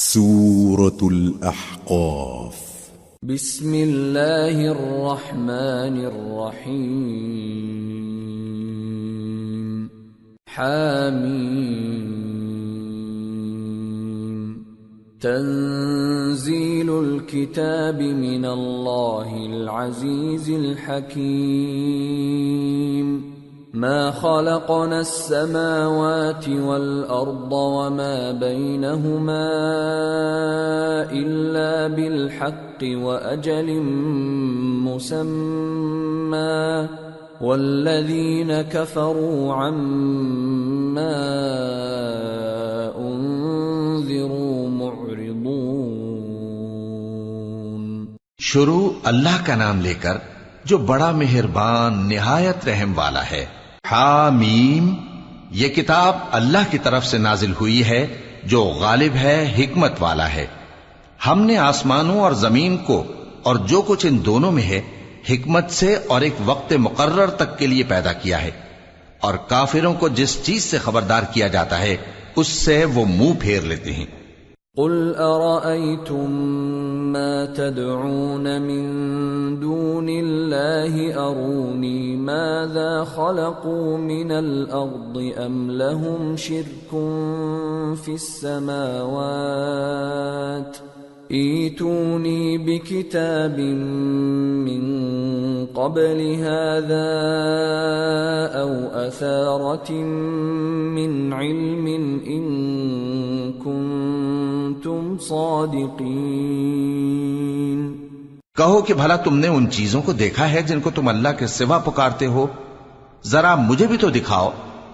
سورة الأحقاف. بسم الله الرحمن الرحيم. حاميم. تنزيل الكتاب من الله العزيز الحكيم. ما خلقنا السماوات والأرض وما بينهما إلا بالحق وأجل مسمى والذين كفروا عما أنذروا معرضون. شروع اللہ کا نام لے کر جو بڑا مہربان نہایت رحم والا ہے. حامیم، یہ کتاب اللہ کی طرف سے نازل ہوئی ہے جو غالب ہے، حکمت والا ہے. ہم نے آسمانوں اور زمین کو اور جو کچھ ان دونوں میں ہے حکمت سے اور ایک وقت مقرر تک کے لیے پیدا کیا ہے، اور کافروں کو جس چیز سے خبردار کیا جاتا ہے اس سے وہ منہ پھیر لیتے ہیں. قل أرأيتم ما تدعون من دون الله أروني ماذا خلقوا من الأرض أم لهم شرك في السماوات ائتوني بكتاب من قبل هذا أو أثارة من علم إن كنتم صادقين. کہو کہ بھلا تم نے ان چیزوں کو دیکھا ہے جن کو تم اللہ کے سوا پکارتے ہو؟ ذرا مجھے بھی تو دکھاؤ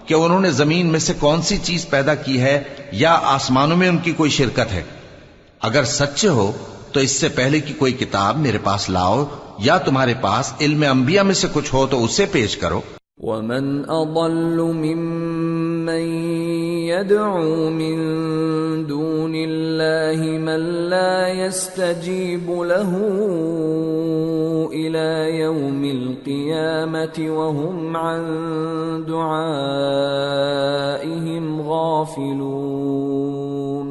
کہ انہوں نے زمین میں سے کون سی چیز پیدا کی ہے یا آسمانوں میں ان کی کوئی شرکت ہے. اگر سچے ہو تو اس سے پہلے کی کوئی کتاب میرے پاس لاؤ، یا تمہارے پاس علم انبیاء میں سے کچھ ہو تو اسے پیش کرو. ومن اضل ممن يدعو من دون الله من لا يستجيب له الى يوم القيامة وهم عن دعائهم غافلون.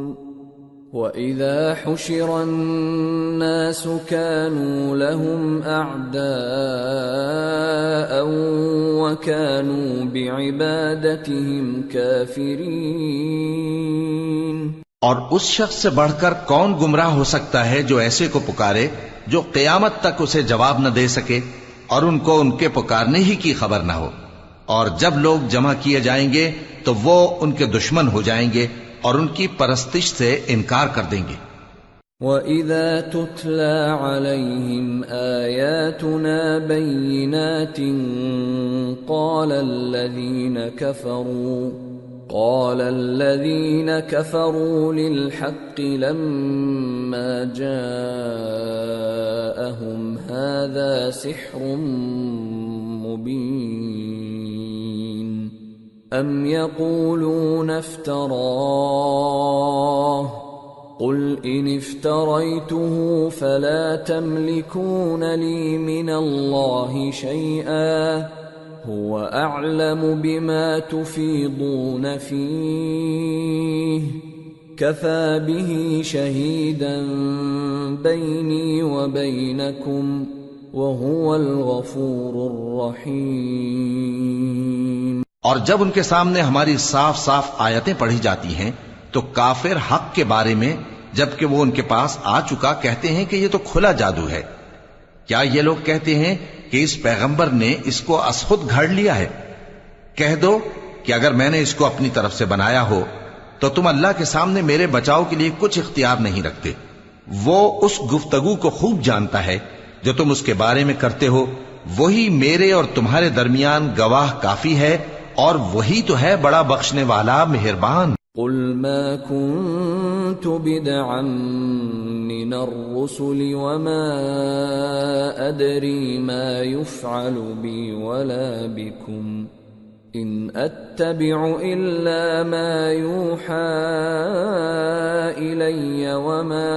وَإِذَا حُشِرَ النَّاسُ كَانُوا لَهُمْ أَعْدَاءً وَكَانُوا بِعِبَادَتِهِمْ كَافِرِينَ. اور اس شخص سے بڑھ کر کون گمراہ ہو سکتا ہے جو ایسے کو پکارے جو قیامت تک اسے جواب نہ دے سکے اور ان کو ان کے پکارنے ہی کی خبر نہ ہو. اور جب لوگ جمع کیے جائیں گے تو وہ ان کے دشمن ہو جائیں گے اور ان کی پرستش سے انکار کر دیں گے. وَإِذَا تُتْلَى عَلَيْهِمْ آيَاتُنَا بَيِّنَاتٍ قَالَ الَّذِينَ كَفَرُوا لِلْحَقِّ لَمَّا جَاءَهُمْ هَذَا سِحْرٌ مُبِينٌ. أَمْ يَقُولُونَ افْتَرَاهُ قُلْ إِنِ افْتَرَيْتُهُ فَلَا تَمْلِكُونَ لِي مِنَ اللَّهِ شَيْئًا هُوَ أَعْلَمُ بِمَا تُفِيضُونَ فِيهِ كَفَى بِهِ شَهِيدًا بَيْنِي وَبَيْنَكُمْ وَهُوَ الْغَفُورُ الرَّحِيمُ. اور جب ان کے سامنے ہماری صاف صاف آیتیں پڑھی جاتی ہیں تو کافر حق کے بارے میں جبکہ وہ ان کے پاس آ چکا کہتے ہیں کہ یہ تو کھلا جادو ہے. کیا یہ لوگ کہتے ہیں کہ اس پیغمبر نے اس کو از خود گھڑ لیا ہے؟ کہہ دو کہ اگر میں نے اس کو اپنی طرف سے بنایا ہو تو تم اللہ کے سامنے میرے بچاؤ کے لیے کچھ اختیار نہیں رکھتے. وہ اس گفتگو کو خوب جانتا ہے جو تم اس کے بارے میں کرتے ہو، وہی میرے اور تمہارے درمیان گواہ کافی ہے، اور وہی تو ہے بڑا بخشنے والا مہربان. قل ما كنت بدعا من الرسل وما أدري ما يفعل بي ولا بكم إن أتبع إلا ما يوحى إلي وما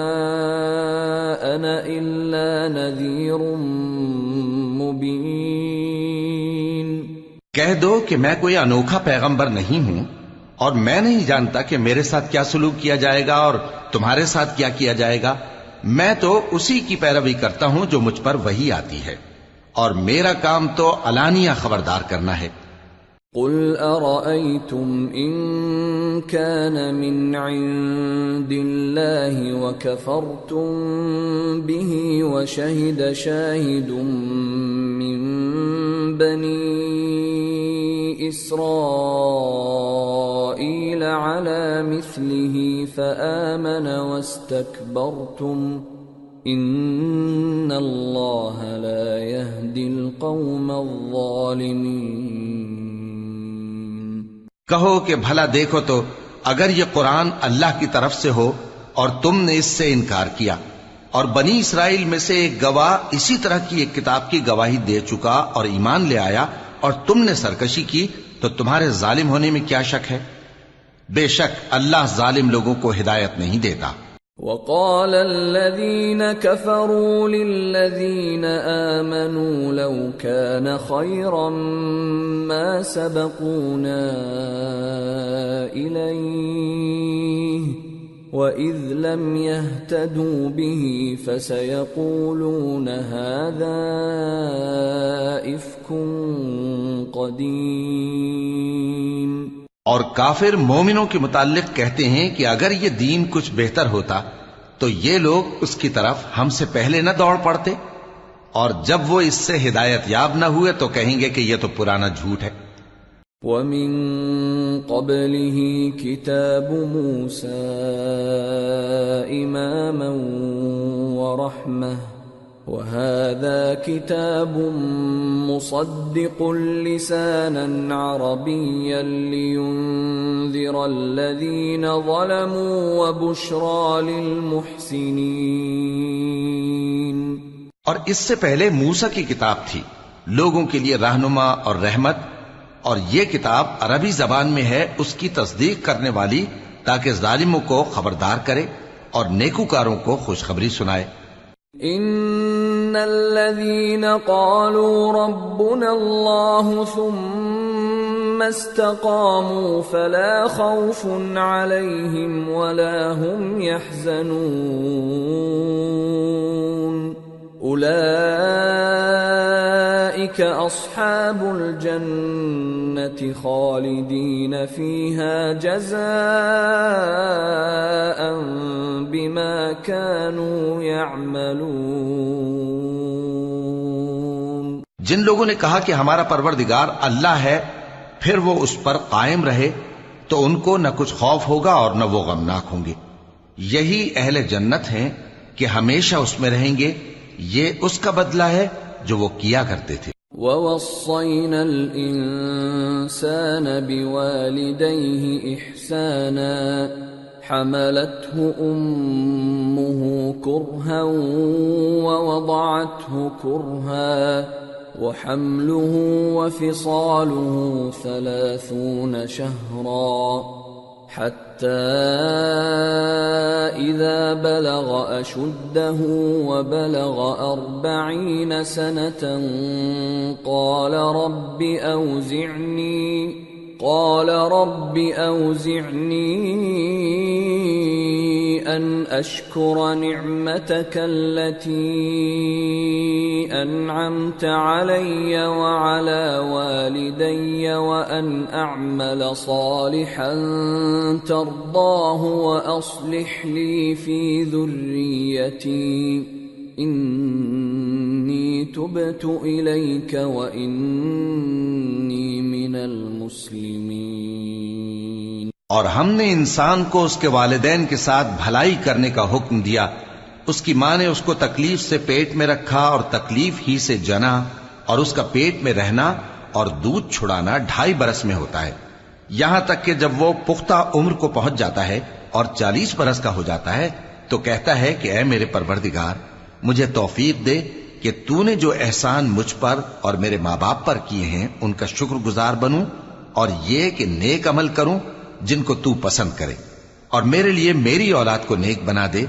أنا إلا نذير مبين. کہہ دو کہ میں کوئی انوکھا پیغمبر نہیں ہوں اور میں نہیں جانتا کہ میرے ساتھ کیا سلوک کیا جائے گا اور تمہارے ساتھ کیا کیا جائے گا. میں تو اسی کی پیروی کرتا ہوں جو مجھ پر وحی آتی ہے، اور میرا کام تو علانیہ خبردار کرنا ہے. قل أرأيتم إن كان من عند الله وكفرتم به وشهد شاهد من بني إسرائيل على مثله فآمن واستكبرتم إن الله لا يهدي القوم الظالمين. کہو کہ بھلا دیکھو تو اگر یہ قرآن اللہ کی طرف سے ہو اور تم نے اس سے انکار کیا، اور بنی اسرائیل میں سے ایک گواہ اسی طرح کی ایک کتاب کی گواہی دے چکا اور ایمان لے آیا، اور تم نے سرکشی کی، تو تمہارے ظالم ہونے میں کیا شک ہے؟ بے شک اللہ ظالم لوگوں کو ہدایت نہیں دیتا. وقال الذين كفروا للذين آمنوا لو كان خيرا ما سبقونا إليه وإذ لم يهتدوا به فسيقولون هذا إفك قديم. اور کافر مومنوں کے متعلق کہتے ہیں کہ اگر یہ دین کچھ بہتر ہوتا تو یہ لوگ اس کی طرف ہم سے پہلے نہ دوڑ پڑتے، اور جب وہ اس سے ہدایت یاب نہ ہوئے تو کہیں گے کہ یہ تو پرانا جھوٹ ہے. وَمِن قَبْلِهِ كِتَابُ مُوسَىٰ إِمَامًا وَرَحْمَةً وَهَٰذَا كِتَابٌ مُصَدِّقٌ لِّسَانًا عَرَبِيًّا لِّيُنذِرَ الَّذِينَ ظَلَمُوا وَبُشْرَىٰ لِلْمُحْسِنِينَ. اور اس سے پہلے موسیٰ کی کتاب تھی، لوگوں کے لیے رہنما اور رحمت، اور یہ کتاب عربی زبان میں ہے اس کی تصدیق کرنے والی، تاکہ ظالموں کو خبردار کرے اور نیکوکاروں کو خوشخبری سنائے. ان الذين قالوا ربنا الله ثم استقاموا فلا خوف عليهم ولا هم يحزنون اولئك اصحاب الجنة خالدين فيها جزاء بما كانوا يعملون. جن لوگوں نے کہا کہ ہمارا پروردگار اللہ ہے، پھر وہ اس پر قائم رہے تو ان کو نہ کچھ خوف ہوگا اور نہ وہ غمناک ہوں گے. یہی اہل جنت ہیں کہ ہمیشہ اس میں رہیں گے. یہ اس کا بدلہ ہے جو وہ کیا کرتے تھے. وَوَصَّيْنَا الْإِنسَانَ بِوَالِدَيْهِ إِحْسَانًا حَمَلَتْهُ أُمُّهُ كُرْهًا وَوَضَعَتْهُ كُرْهًا وَحَمْلُهُ وَفِصَالُهُ 30 شهرا حتى إذا بلغ أشده وبلغ 40 سنة قال رب أوزعني أن أشكر نعمتك التي أنعمت علي وعلى والدي وأن أعمل صالحا ترضاه وأصلح لي في ذريتي إني تبت إليك وإني من المسلمين. اور ہم نے انسان کو اس کے والدین کے ساتھ بھلائی کرنے کا حکم دیا. اس کی ماں نے اس کو تکلیف سے پیٹ میں رکھا اور تکلیف ہی سے جنا، اور اس کا پیٹ میں رہنا اور دودھ چھڑانا 2.5 برس میں ہوتا ہے، یہاں تک کہ جب وہ پختہ عمر کو پہنچ جاتا ہے اور 40 برس کا ہو جاتا ہے تو کہتا ہے کہ اے میرے پروردگار، مجھے توفیق دے کہ تو نے جو احسان مجھ پر اور میرے ماں باپ پر کیے ہیں ان کا شکر گزار بنوں، اور یہ کہ نیک عمل کروں جن کو تو پسند کرے، اور میرے لیے میری اولاد کو نیک بنا دے.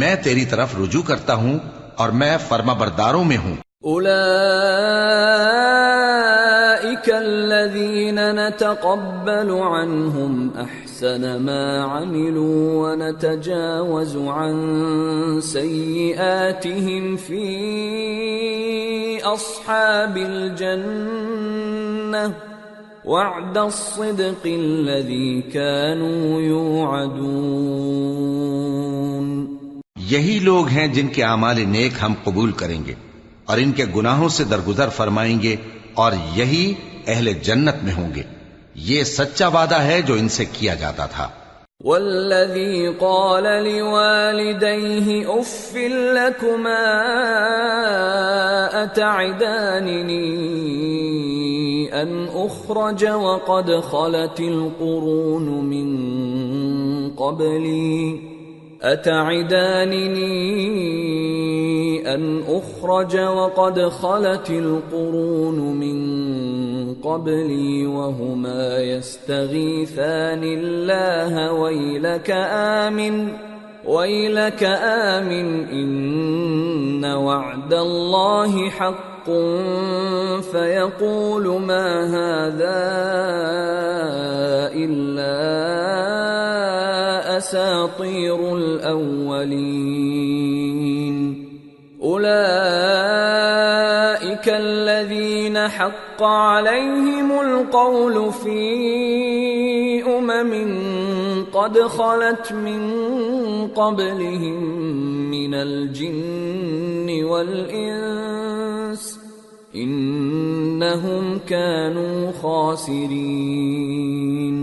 میں تیری طرف رجوع کرتا ہوں اور میں فرما برداروں میں ہوں. أولئك الذين نتقبل عنهم أحسن ما عملوا ونتجاوز عن سيئاتهم في أصحاب الجنة وعد الصدق الذي كانوا يوعدون۔ یہی لوگ ہیں جن کے اعمال نیک ہم قبول کریں گے اور ان کے گناہوں سے درگزر فرمائیں گے، اور یہی اہل جنت میں ہوں گے۔ یہ سچا وعدہ ہے جو ان سے کیا جاتا تھا۔ والذي قال لوالديه اف لكما اتعدانني ان اخرج وقد خلت القرون من قبلي أتعدانني أن أخرج وقد خلت القرون من قبلي وهما يستغيثان الله ويلك آمن إن وعد الله حق فيقول ما هذا إلا أساطير الأولين أولئك الذين حق عليهم القول في قد خلت من قبلهم من الجن والإنس إنهم كانوا خاسرين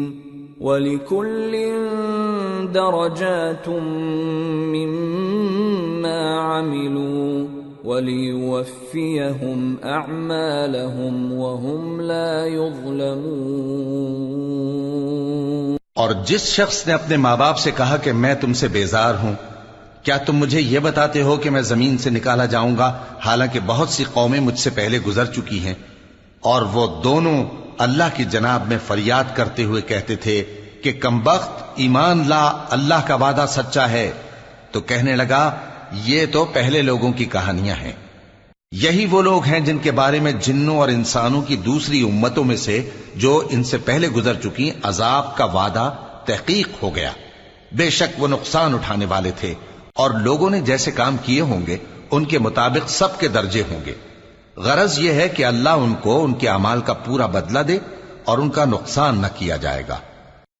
وَلِكُلٍّ دَرَجَاتٌ مِّمَّا عَمِلُوا وَلِيُوَفِّيَهُمْ أَعْمَالَهُمْ وَهُمْ لَا يُظْلَمُونَ۔ اور جس شخص نے اپنے ماں باپ سے کہا کہ میں تم سے بیزار ہوں، کیا تم مجھے یہ بتاتے ہو کہ میں زمین سے نکالا جاؤں گا، حالانکہ بہت سی قومیں مجھ سے پہلے گزر چکی ہیں؟ اور وہ دونوں اللہ کی جناب میں فریاد کرتے ہوئے کہتے تھے کہ کمبخت، ایمان لا، اللہ کا وعدہ سچا ہے۔ تو کہنے لگا یہ تو پہلے لوگوں کی کہانیاں ہیں۔ یہی وہ لوگ ہیں جن کے بارے میں جنوں اور انسانوں کی دوسری امتوں میں سے جو ان سے پہلے گزر چکی عذاب کا وعدہ تحقیق ہو گیا۔ بے شک وہ نقصان اٹھانے والے تھے، اور لوگوں نے جیسے کام کیے ہوں گے ان کے مطابق سب کے درجے ہوں گے۔ غرض یہ ہے کہ اللہ ان کو ان کے اعمال کا پورا بدلہ دے اور ان کا نقصان نہ کیا جائے گا۔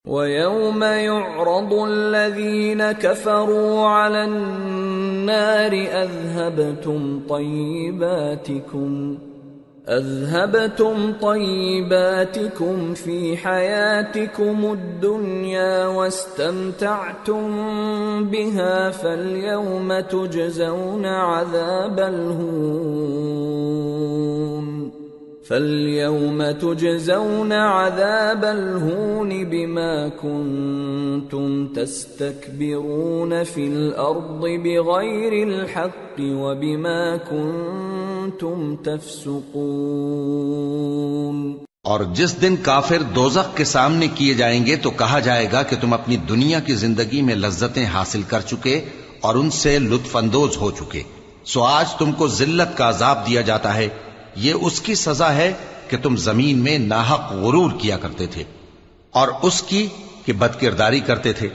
وَيَوْمَ يُعْرَضُ الَّذِينَ كَفَرُوا عَلَى النَّارِ أَذْهَبْتُمْ طَيِّبَاتِكُمْ فِي حَيَاتِكُمُ الدُّنْيَا وَاسْتَمْتَعْتُمْ بِهَا فَالْيَوْمَ تُجْزَوْنَ عَذَابَ الْهُونِ بِمَا كُنتُمْ تَسْتَكْبِرُونَ فِي الْأَرْضِ بِغَيْرِ الْحَقِّ وَبِمَا كُنتُمْ تَفْسُقُونَ۔ اور جس دن کافر دوزخ کے سامنے کیے جائیں گے تو کہا جائے گا کہ تم اپنی دنیا کی زندگی میں لذتیں حاصل کر چکے اور ان سے لطف اندوز ہو چکے، سو آج تم کو ذلت کا عذاب دیا جاتا ہے۔ یہ اس کی سزا ہے کہ تم زمین میں ناحق غرور کیا کرتے تھے اور اس کی کہ بدکرداری کرتے تھے۔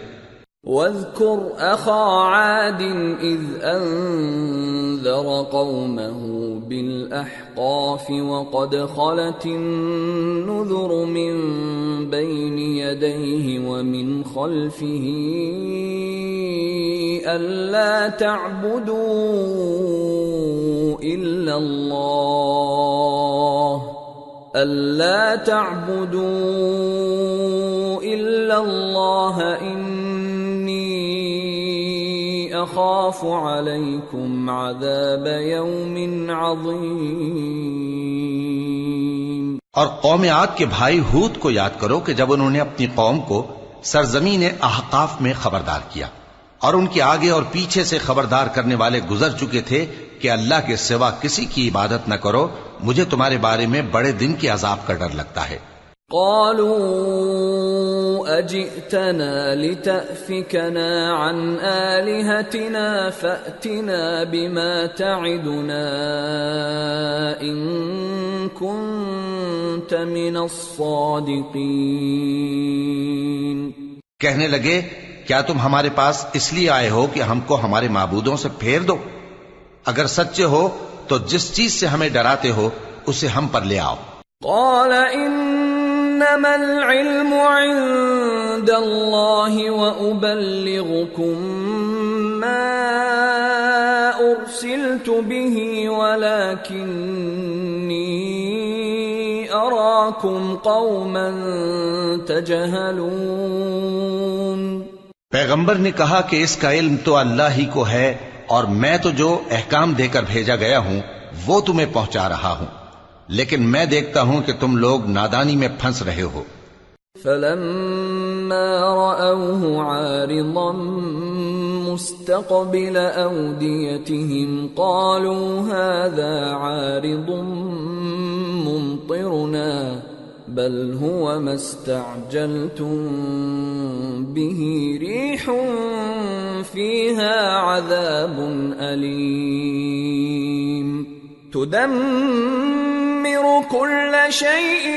وَاذْكُرْ أَخَا عَادٍ إِذْ أَنذَرَ قَوْمَهُ بِالْأَحْقَافِ وَقَدْ خَلَتِ النُّذُرُ مِنْ بَيْنِ يَدَيْهِ وَمِنْ خَلْفِهِ أَلَّا تَعْبُدُوا إِلَّا اللَّهَ إِنِّي أَخَافُ عَلَيْكُمْ عَذَابَ يَوْمٍ عَظِيمٍ۔ اور قوم عاد کے بھائی ہود کو یاد کرو کہ جب انہوں نے اپنی قوم کو سرزمین احقاف میں خبردار کیا اور ان کے آگے اور پیچھے سے خبردار کرنے والے گزر چکے تھے کہ اللہ کے سوا کسی کی عبادت نہ کرو، مجھے تمہارے بارے میں بڑے دن کے عذاب کا ڈر لگتا ہے۔ قالوا أجئتنا لتأفكنا عن آلهتنا فأتنا بما تعدنا إن كنت من الصادقين۔ کہنے لگے کیا تم ہمارے پاس اس لیے آئے ہو کہ ہم کو ہمارے معبودوں سے پھیر دو؟ اگر سچے ہو تو جس چیز سے ہمیں ڈراتے ہو اسے ہم پر لے آؤ۔ قال انما العلم عند الله وابلغكم ما ارسلت به ولكني اراكم قوما تجهلون۔ پیغمبر نے کہا کہ اس کا علم تو اللہ ہی کو ہے اور میں تو جو احکام دے کر بھیجا گیا ہوں وہ تمہیں پہنچا رہا ہوں، لیکن میں دیکھتا ہوں کہ تم لوگ نادانی میں پھنس رہے ہو۔ فلما رأوه عارضا مستقبل أوديتهم قالوا هذا عارض ممطرنا بل هو ما استعجلتم به ريح فيها عذاب أليم تدمر كل شيء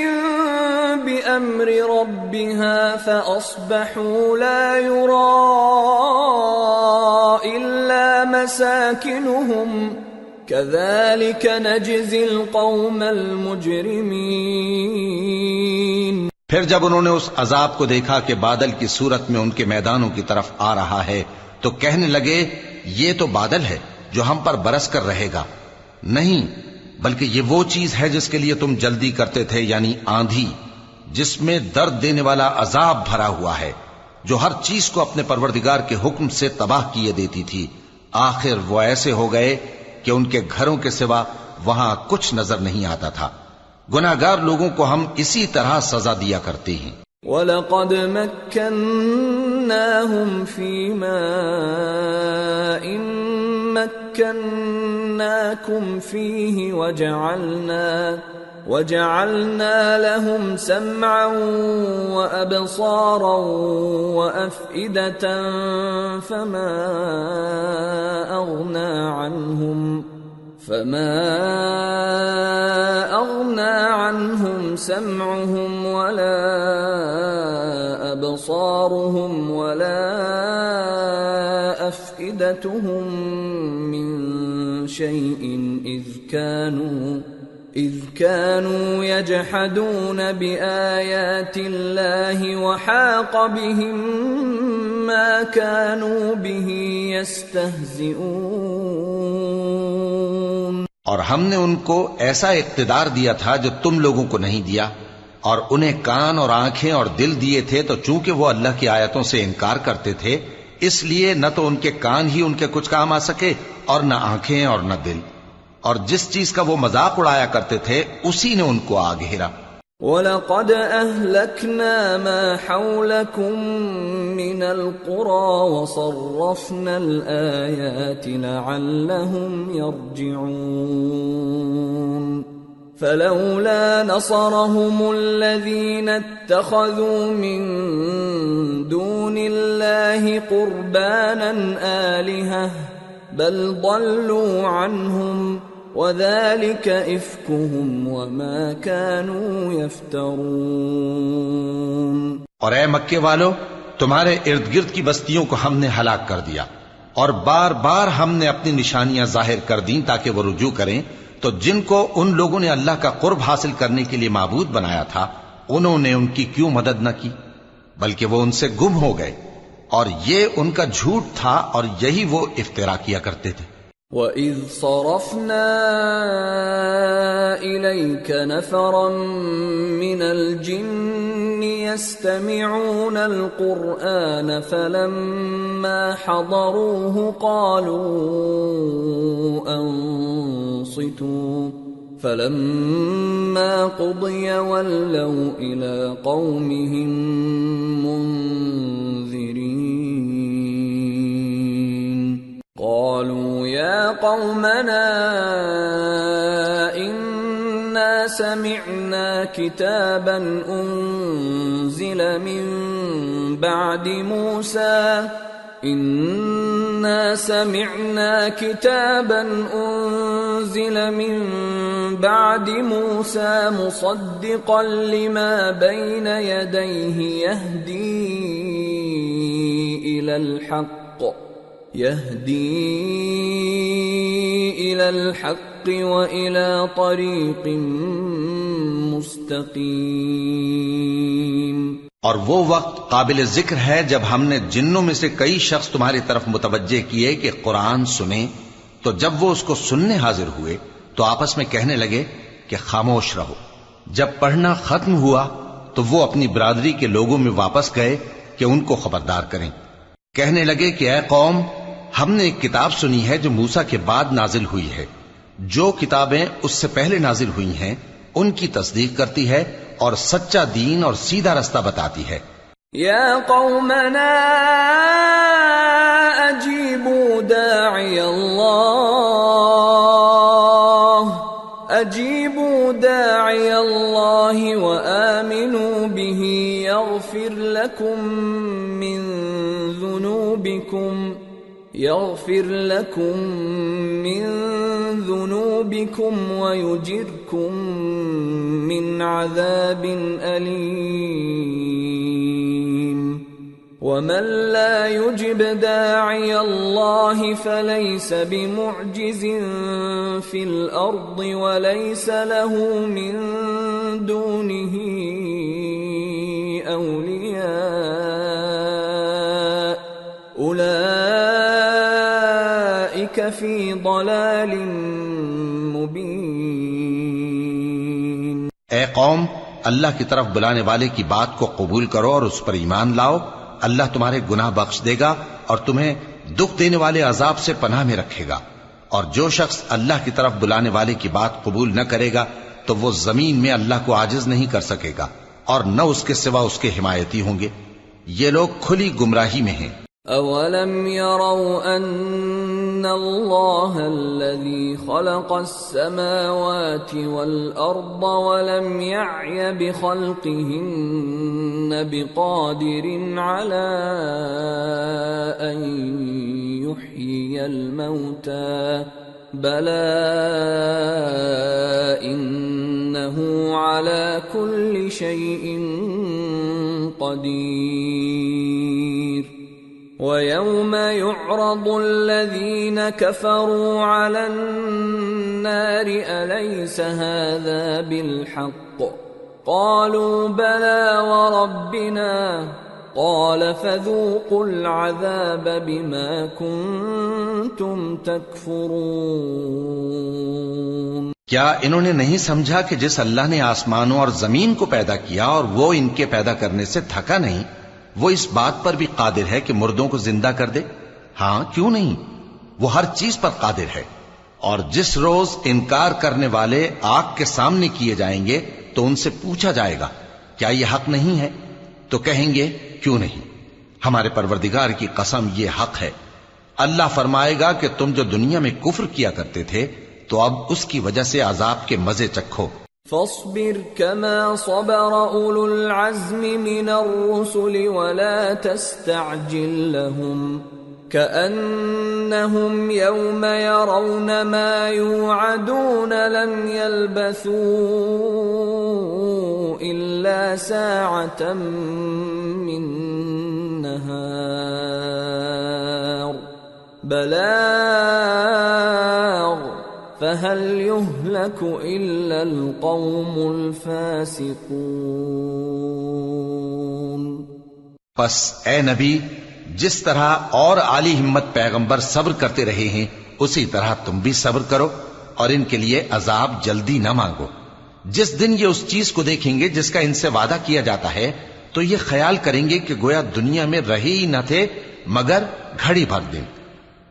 بأمر ربها فأصبحوا لا يرى إلا مساكنهم كذلك نجزي القوم المجرمين۔ پھر جب انہوں نے اس عذاب کو دیکھا کہ بادل کی صورت میں ان کے میدانوں کی طرف آ رہا ہے تو کہنے لگے یہ تو بادل ہے جو ہم پر برس کر رہے گا، نہیں بلکہ یہ وہ چیز ہے جس کے لیے تم جلدی کرتے تھے، یعنی آندھی جس میں درد دینے والا عذاب بھرا ہوا ہے، جو ہر چیز کو اپنے پروردگار کے حکم سے تباہ کیے دیتی تھی۔ آخر وہ ایسے ہو گئے کہ ان کے گھروں کے سوا وہاں کچھ نظر نہیں آتا تھا۔ گناہگار لوگوں کو ہم اسی طرح سزا دیا کرتے ہیں۔ وَلَقَدْ مَكَّنَّاهُمْ فِي مَاءٍ مَكَّنَّاكُمْ فِيهِ وَجَعَلْنَا لَهُمْ سَمْعًا وَأَبْصَارًا وَأَفْئِدَةً فَمَا أَغْنَى عَنْهُمْ سَمْعُهُمْ وَلَا أَبْصَارُهُمْ وَلَا أَفْئِدَتُهُمْ مِنْ شَيْءٍ إِذْ كَانُوا يَجْحَدُونَ بِآيَاتِ اللَّهِ وَحَاقَ بِهِمْ مَا كَانُوا بِهِ يَسْتَهْزِئُونَ۔ اور ہم نے ان کو ایسا اقتدار دیا تھا جو تم لوگوں کو نہیں دیا، اور انہیں کان اور آنکھیں اور دل دیے تھے، تو چونکہ وہ اللہ کی آیتوں سے انکار کرتے تھے اس لیے نہ تو ان کے کان ہی ان کے کچھ کام آ سکے اور نہ آنکھیں اور نہ دل، اور جس چیز کا وہ مذاق اڑایا کرتے تھے اسی نے ان کو آ گھیرا۔ وَلَقَدْ أَهْلَكْنَا مَا حَوْلَكُمْ مِنَ الْقُرَى وَصَرَّفْنَا الْآيَاتِ لَعَلَّهُمْ يَرْجِعُونَ فَلَوْلَا نَصَرَهُمُ الَّذِينَ اتَّخَذُوا مِن دُونِ اللَّهِ قُرْبَانًا آلِهَةً بَلْ ضَلُّوا عَنْهُمْ وَذَلِكَ إِفْكُهُمْ وَمَا كَانُوا يَفْتَرُونَ۔ اور اے مکے والو، تمہارے ارد گرد کی بستیوں کو ہم نے ہلاک کر دیا، اور بار بار ہم نے اپنی نشانیاں ظاہر کر دیں تاکہ وہ رجوع کریں، تو جن کو ان لوگوں نے اللہ کا قرب حاصل کرنے کے لیے معبود بنایا تھا انہوں نے ان کی کیوں مدد نہ کی، بلکہ وہ ان سے گم ہو گئے، اور یہ ان کا جھوٹ تھا اور یہی وہ افترا کیا کرتے تھے۔ وَإِذْ صَرَفْنَا إِلَيْكَ نَفَرًا مِّنَ الْجِنِّ يَسْتَمِعُونَ الْقُرْآنَ فَلَمَّا حَضَرُوهُ قَالُوا أَنصِتُوا فَلَمَّا قُضِيَ وَلَّوْا إِلَىٰ قَوْمِهِم مُّنذِرِينَ قَالُوا يَا قَوْمَنَا إِنَّا سَمِعْنَا كتابا أنزل من بعد موسى إنا سمعنا كتابا أنزل من بعد موسى مصدقا لما بين يديه يهدي إلى الحق وإلى طريق مستقيم. اور وہ وقت قابل ذکر ہے جب ہم نے جنوں میں سے کئی شخص تمہاری طرف متوجہ کیے کہ قرآن سنیں، تو جب وہ اس کو سننے حاضر ہوئے تو آپس میں کہنے لگے کہ خاموش رہو. جب پڑھنا ختم ہوا تو وہ اپنی برادری کے لوگوں میں واپس گئے کہ ان کو خبردار کریں. کہنے لگے کہ اے قوم، ہم نے ایک کتاب سنی ہے جو موسیٰ کے بعد نازل ہوئی ہے. جو کتابیں اس سے پہلے نازل ہوئی ہیں ان کی تصدیق کرتی ہے اور سچا دین اور سیدھا رستہ بتاتی ہے. یا قومنا اجیبوا داعی اللہ وآمنوا به يغفر لكم من ذنوبكم ويجركم من عذاب أليم. ومن لا يجب داعي الله فليس بمعجز في الأرض وليس له من دونه أولياء أولئك في ضلال مبين. اے قوم، اللہ کی طرف بلانے والے کی بات کو قبول کرو اور اس پر ایمان لاؤ. اللہ تمہارے گناہ بخش دے گا اور تمہیں دکھ دینے والے عذاب سے پناہ میں رکھے گا. اور جو شخص اللہ کی طرف بلانے والے کی بات قبول نہ کرے گا تو وہ زمین میں اللہ کو عاجز نہیں کر سکے گا اور نہ اس کے سوا اس کے حمایتی ہوں گے. یہ لوگ کھلی گمراہی میں ہیں. اولم يروا ان اللہ الذي خلق السماوات والارض ولم يعي بخلقهن بقادر على ان يحيي الموتى بلى انه على كل شيء قدير. وَيَوْمَ يُعْرَضُ الَّذِينَ كَفَرُوا عَلَى النَّارِ أَلَيْسَ هَذَا بِالْحَقِّ قَالُوا بَلَى وَرَبِّنَا قَالَ فَذُوقُوا الْعَذَابَ بِمَا كُنتُمْ تَكْفُرُونَ. کیا انہوں نے نہیں سمجھا کہ جس اللہ نے آسمانوں اور زمین کو پیدا کیا اور وہ ان کے پیدا کرنے سے تھکا نہیں، وہ اس بات پر بھی قادر ہے کہ مردوں کو زندہ کر دے؟ ہاں، کیوں نہیں، وہ ہر چیز پر قادر ہے. اور جس روز انکار کرنے والے آگ کے سامنے کیے جائیں گے تو ان سے پوچھا جائے گا کیا یہ حق نہیں ہے؟ تو کہیں گے کیوں نہیں، ہمارے پروردگار کی قسم یہ حق ہے. اللہ فرمائے گا کہ تم جو دنیا میں کفر کیا کرتے تھے تو اب اس کی وجہ سے عذاب کے مزے چکھو. فاصبر كما صبر أولو العزم من الرسل ولا تستعجل لهم كأنهم يوم يرون ما يوعدون لم يلبثوا إلا ساعة من نهار بلاغ فَهَلْ يُهْلَكُ إِلَّا الْقَوْمُ الْفَاسِقُونَ. پس اے نبی، جس طرح اور عالی ہمت پیغمبر صبر کرتے رہے ہیں اسی طرح تم بھی صبر کرو اور ان کے لیے عذاب جلدی نہ مانگو. جس دن یہ اس چیز کو دیکھیں گے جس کا ان سے وعدہ کیا جاتا ہے تو یہ خیال کریں گے کہ گویا دنیا میں رہے ہی نہ تھے مگر گھڑی بھر دن.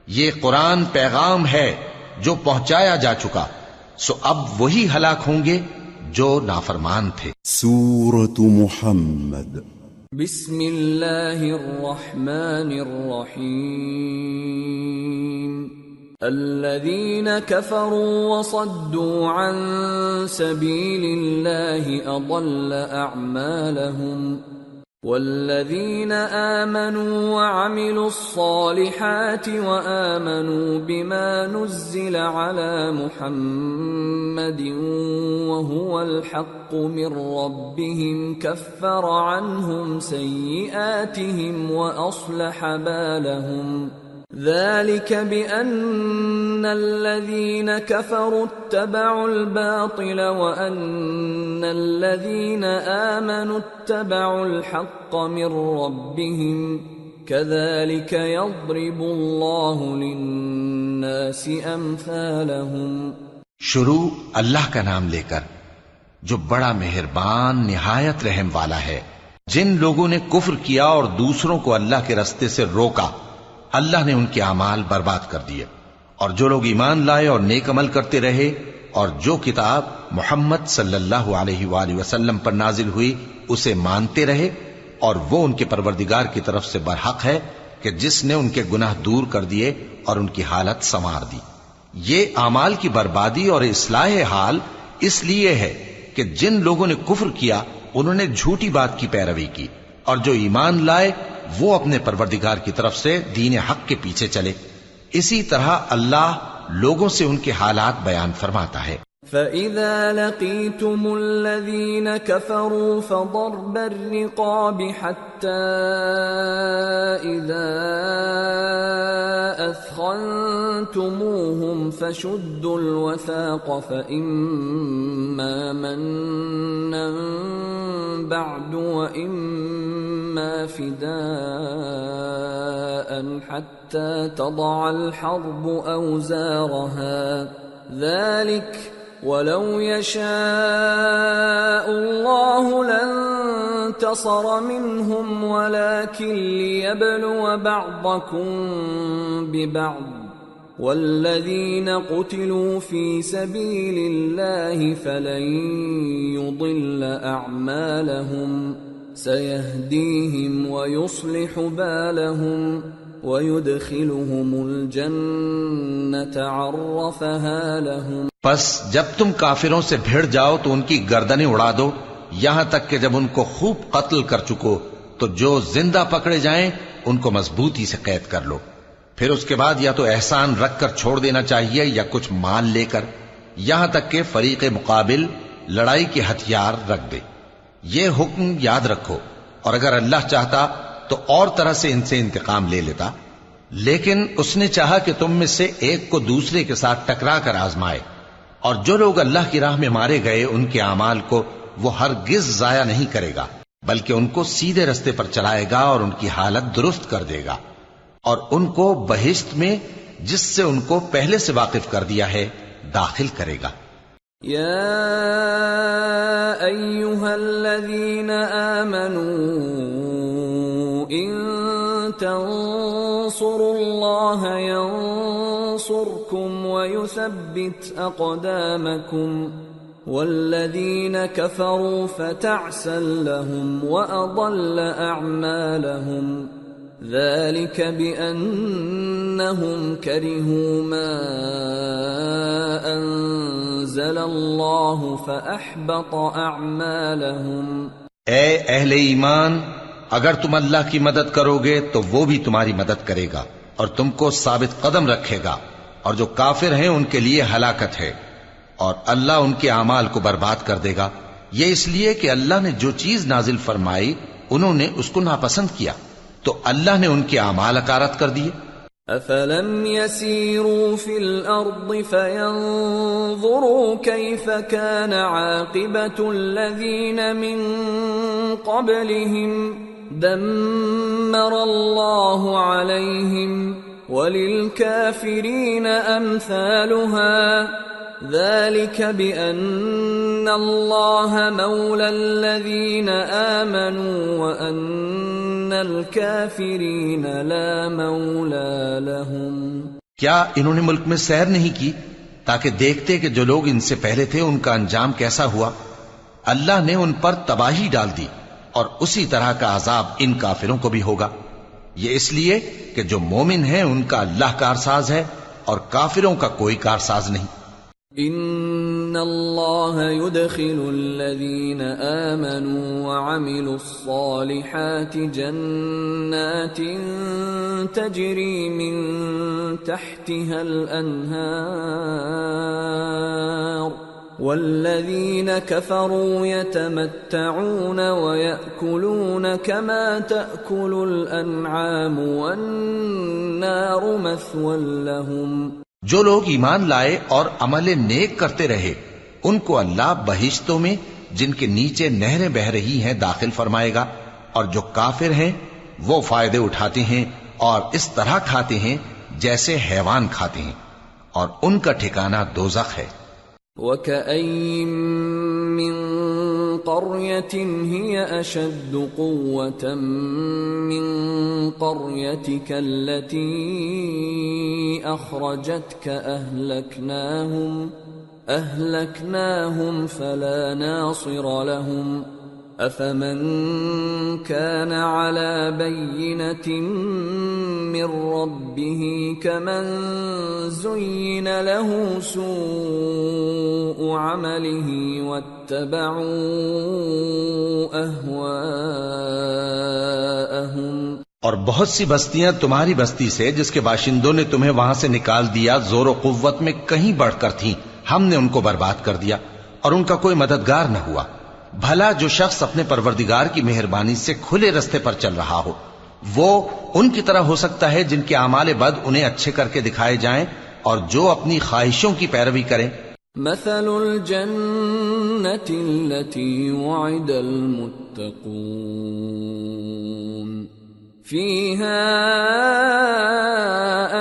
یہ قرآن پیغام ہے جو پہنچایا جا چکا، سو اب وہی ہلاک ہوں گے جو نافرمان تھے. سورة محمد. بسم اللہ الرحمن الرحیم. الذين كفروا وصدوا عن سبيل الله أضل أعمالهم والذين آمنوا وعملوا الصالحات وآمنوا بما نزل على محمد وهو الحق من ربهم كفر عنهم سيئاتهم وأصلح بالهم ذلك بأن الذين كفروا اتبعوا الباطل وأن الذين آمنوا اتبعوا الحق من ربهم كذلك يضرب الله للناس أمثالهم. شروع اللہ کا نام لے کر جو بڑا مہربان نہایت رحم والا ہے. جن لوگوں نے کفر کیا اور دوسروں کو اللہ کے رستے سے روکا اللہ نے ان کے اعمال برباد کر دیے، اور جو لوگ ایمان لائے اور نیک عمل کرتے رہے اور جو کتاب محمد صلی اللہ علیہ وآلہ وسلم پر نازل ہوئی اسے مانتے رہے، اور وہ ان کے پروردگار کی طرف سے برحق ہے کہ جس نے ان کے گناہ دور کر دیے اور ان کی حالت سنوار دی. یہ اعمال کی بربادی اور اصلاح حال اس لیے ہے کہ جن لوگوں نے کفر کیا انہوں نے جھوٹی بات کی پیروی کی، اور جو ایمان لائے وہ اپنے پروردگار کی طرف سے دین حق کے پیچھے چلے. اسی طرح اللہ لوگوں سے ان کے حالات بیان فرماتا ہے. فَإِذَا لَقِيتُمُ الَّذِينَ كَفَرُوا فَضَرْبَ الرِّقَابِ حَتَّى إِذَا أَثْخَنْتُمُوهُمْ فَشُدُّوا الْوَثَاقَ فَإِمَّا مَنًّا بَعْدُ وَإِمَّا فِدَاءً حَتَّى تَضَعَ الْحَرْبُ أَوْزَارَهَا ذلك ولو يشاء الله لانتصر منهم ولكن ليبلو بعضكم ببعض والذين قتلوا في سبيل الله فلن يضل أعمالهم سيهديهم ويصلح بالهم وَيُدْخِلُهُمُ الْجَنَّةَ عَرَّفَهَا لَهُمْ. پس جب تم کافروں سے بھیڑ جاؤ تو ان کی گردنیں اڑا دو یہاں تک کہ جب ان کو خوب قتل کر چکو تو جو زندہ پکڑے جائیں ان کو مضبوطی سے قید کر لو. پھر اس کے بعد یا تو احسان رکھ کر چھوڑ دینا چاہیے یا کچھ مال لے کر، یہاں تک کہ فریق مقابل لڑائی کے ہتھیار رکھ دے. یہ حکم یاد رکھو، اور اگر اللہ چاہتا تو اور طرح سے ان سے انتقام لے لیتا، لیکن اس نے چاہا کہ تم میں سے ایک کو دوسرے کے ساتھ ٹکرا کر آزمائے. اور جو لوگ اللہ کی راہ میں مارے گئے ان کے اعمال کو وہ ہرگز ضائع نہیں کرے گا، بلکہ ان کو سیدھے رستے پر چلائے گا اور ان کی حالت درست کر دے گا، اور ان کو بہشت میں جس سے ان کو پہلے سے واقف کر دیا ہے داخل کرے گا. یا ایھا الذین آمنوا ان تنصروا اللہ ینصرکم ویثبت اقدامکم والذین کفروا فتعسا لهم واضل اعمالهم ذلك بأنهم كرهوا ما أنزل الله فأحبط أعمالهم. اے اہل ایمان، اگر تم اللہ کی مدد کرو گے تو وہ بھی تمہاری مدد کرے گا اور تم کو ثابت قدم رکھے گا، اور جو کافر ہیں ان کے لیے ہلاکت ہے، اور اللہ ان کے اعمال کو برباد کر دے گا. یہ اس لیے کہ اللہ نے جو چیز نازل فرمائی انہوں نے اس کو ناپسند کیا تو اللہ نے ان کے اعمال اکارت کر دیے. افلم يسيروا في الارض فينظروا كيف كان عاقبة الذين من قبلهم دمر الله عليهم وللكافرين امثالها ذلك بأن الله مولى الذين آمنوا وأن الكافرين لا مولى لهم. کیا انہوں نے ملک میں سیر نہیں کی تاکہ دیکھتے کہ جو لوگ ان سے پہلے تھے ان کا انجام کیسا ہوا؟ اللہ نے ان پر تباہی ڈال دی اور اسی طرح کا عذاب ان کافروں کو بھی ہوگا. یہ اس لیے کہ جو مومن ہیں ان کا اللہ کارساز ہے اور کافروں کا کوئی کارساز نہیں۔ ان اللہ يدخل الذین آمنوا وعملوا الصالحات جنات تجری من تحتها الانہار والذین کفروا یتمتعون ویأکلون کما تأکل الانعام والنار مثوی لهم۔ جو لوگ ایمان لائے اور عمل نیک کرتے رہے ان کو اللہ بہشتوں میں جن کے نیچے نہریں بہ رہی ہیں داخل فرمائے گا، اور جو کافر ہیں وہ فائدے اٹھاتے ہیں اور اس طرح کھاتے ہیں جیسے حیوان کھاتے ہیں، اور ان کا ٹھکانہ دوزخ ہے۔ وَكَأَيٍّ مِّن قَرْيَةٍ هِيَ أَشَدُّ قُوَّةً مِّن قَرْيَتِكَ الَّتِي أَخْرَجَتْكَ أَهْلَكْنَاهُمْ فَلَا نَاصِرَ لَهُمْ أَفَمَن كَانَ عَلَى بَيِّنَةٍ مِّن رَّبِّهِ كَمَن زُيِّنَ لَهُ سُوءُ عَمَلِهِ وَاتَّبَعُوا أَهْوَاءَهُمْ۔ اور بہت سی بستیاں تمہاری بستی سے جس کے باشندوں نے تمہیں وہاں سے نکال دیا زور و قوت میں کہیں بڑھ کر تھیں، ہم نے ان کو برباد کر دیا اور ان کا کوئی مددگار نہ ہوا۔ بھلا جو شخص اپنے پروردگار کی مہربانی سے کھلے رستے پر چل رہا ہو وہ ان کی طرح ہو سکتا ہے جن کے اعمال بد انہیں اچھے کر کے دکھائے جائیں اور جو اپنی خواہشوں کی پیروی کریں۔ مثل الجنة التي وعد المتقون فيها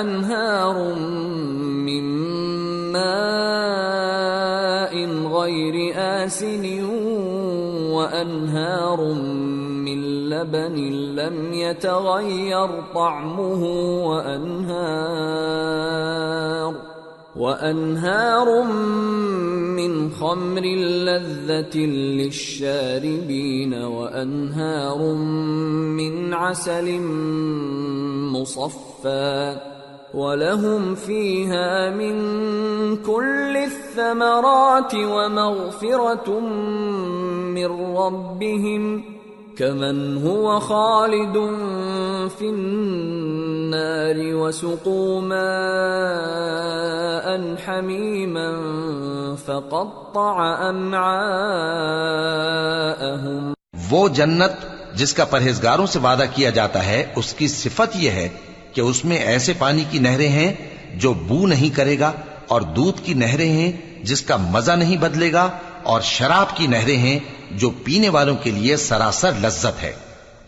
أنهار من ماء غير آسن وأنهار من لبن لم يتغير طعمه وأنهار من خمر لذة للشاربين وأنهار من عسل مصفى ولهم فيها من كل الثمرات ومغفرة من ربهم كمن هو خالد في النار وسقوا ماء حميما فقطع أمعاءهم۔ وہ جنت جس کا پرہیزگاروں سے وعدہ کیا جاتا ہے اس کی صفت یہ ہے کہ اس میں ایسے پانی کی نہریں ہیں جو بو نہیں کرے گا، اور دودھ کی نہریں ہیں جس کا مزہ نہیں بدلے گا، اور شراب کی نہریں ہیں جو پینے والوں کے لیے سراسر لذت ہے،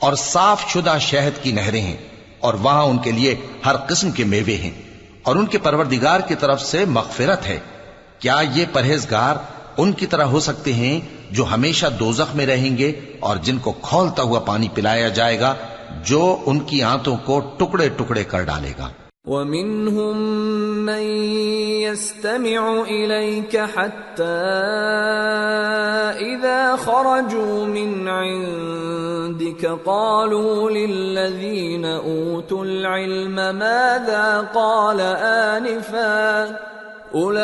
اور صاف شدہ شہد کی نہریں ہیں، اور وہاں ان کے لیے ہر قسم کے میوے ہیں، اور ان کے پروردگار کی طرف سے مغفرت ہے۔ کیا یہ پرہیزگار ان کی طرح ہو سکتے ہیں جو ہمیشہ دوزخ میں رہیں گے اور جن کو کھولتا ہوا پانی پلایا جائے گا جو ان کی آنتوں کو ٹکڑے ٹکڑے کر ڈالے گا۔ وَمِنْهُمْ مَنْ يَسْتَمِعُ إِلَيْكَ حَتَّى إِذَا خَرَجُوا مِنْ عِنْدِكَ قَالُوا لِلَّذِينَ أُوتُوا الْعِلْمَ مَاذَا قَالَ آنِفًا أُولَئِكَ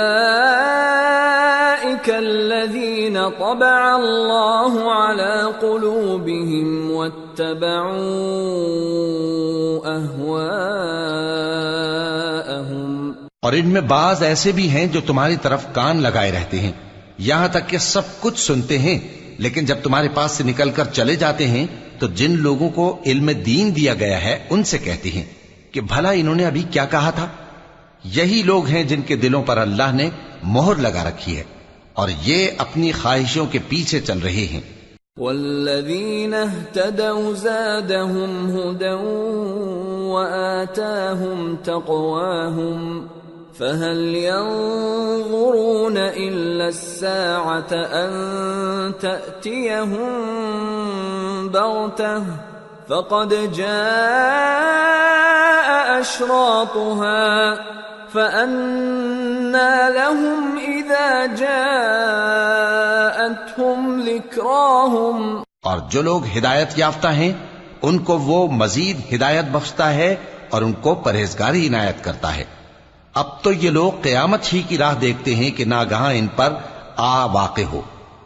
الَّذِينَ طَبَعَ اللَّهُ عَلَى قُلُوبِهِمْ وَاتَّبَعُوا أَهْوَاءَهُمْ۔ اور ان میں بعض ایسے بھی ہیں جو تمہاری طرف کان لگائے رہتے ہیں یہاں تک کہ سب کچھ سنتے ہیں، لیکن جب تمہارے پاس سے نکل کر چلے جاتے ہیں تو جن لوگوں کو علم دین دیا گیا ہے ان سے کہتے ہیں کہ بھلا انہوں نے ابھی کیا کہا تھا۔ یہی لوگ ہیں جن کے دلوں پر اللہ نے مہر لگا رکھی ہے اور یہ اپنی خواہشوں کے پیچھے چل رہے ہیں۔ والذین اہتدوا زادهم هدى وآتاهم تقواهم فهل ينظرون إلا الساعة أن تأتيهم بغتة فقد جاء أشراطها فأنى لهم إذا جاءتهم ذكراهم۔ اور جو لوگ ہدایت یافتہ ہیں ان کو وہ مزید ہدایت بخشتا ہے اور ان کو پرہیزگاری عنایت کرتا ہے، اب تو یہ لوگ قیامت ہی کی راہ دیکھتے ہیں کہ ناگہاں ان پر آ واقع ہو،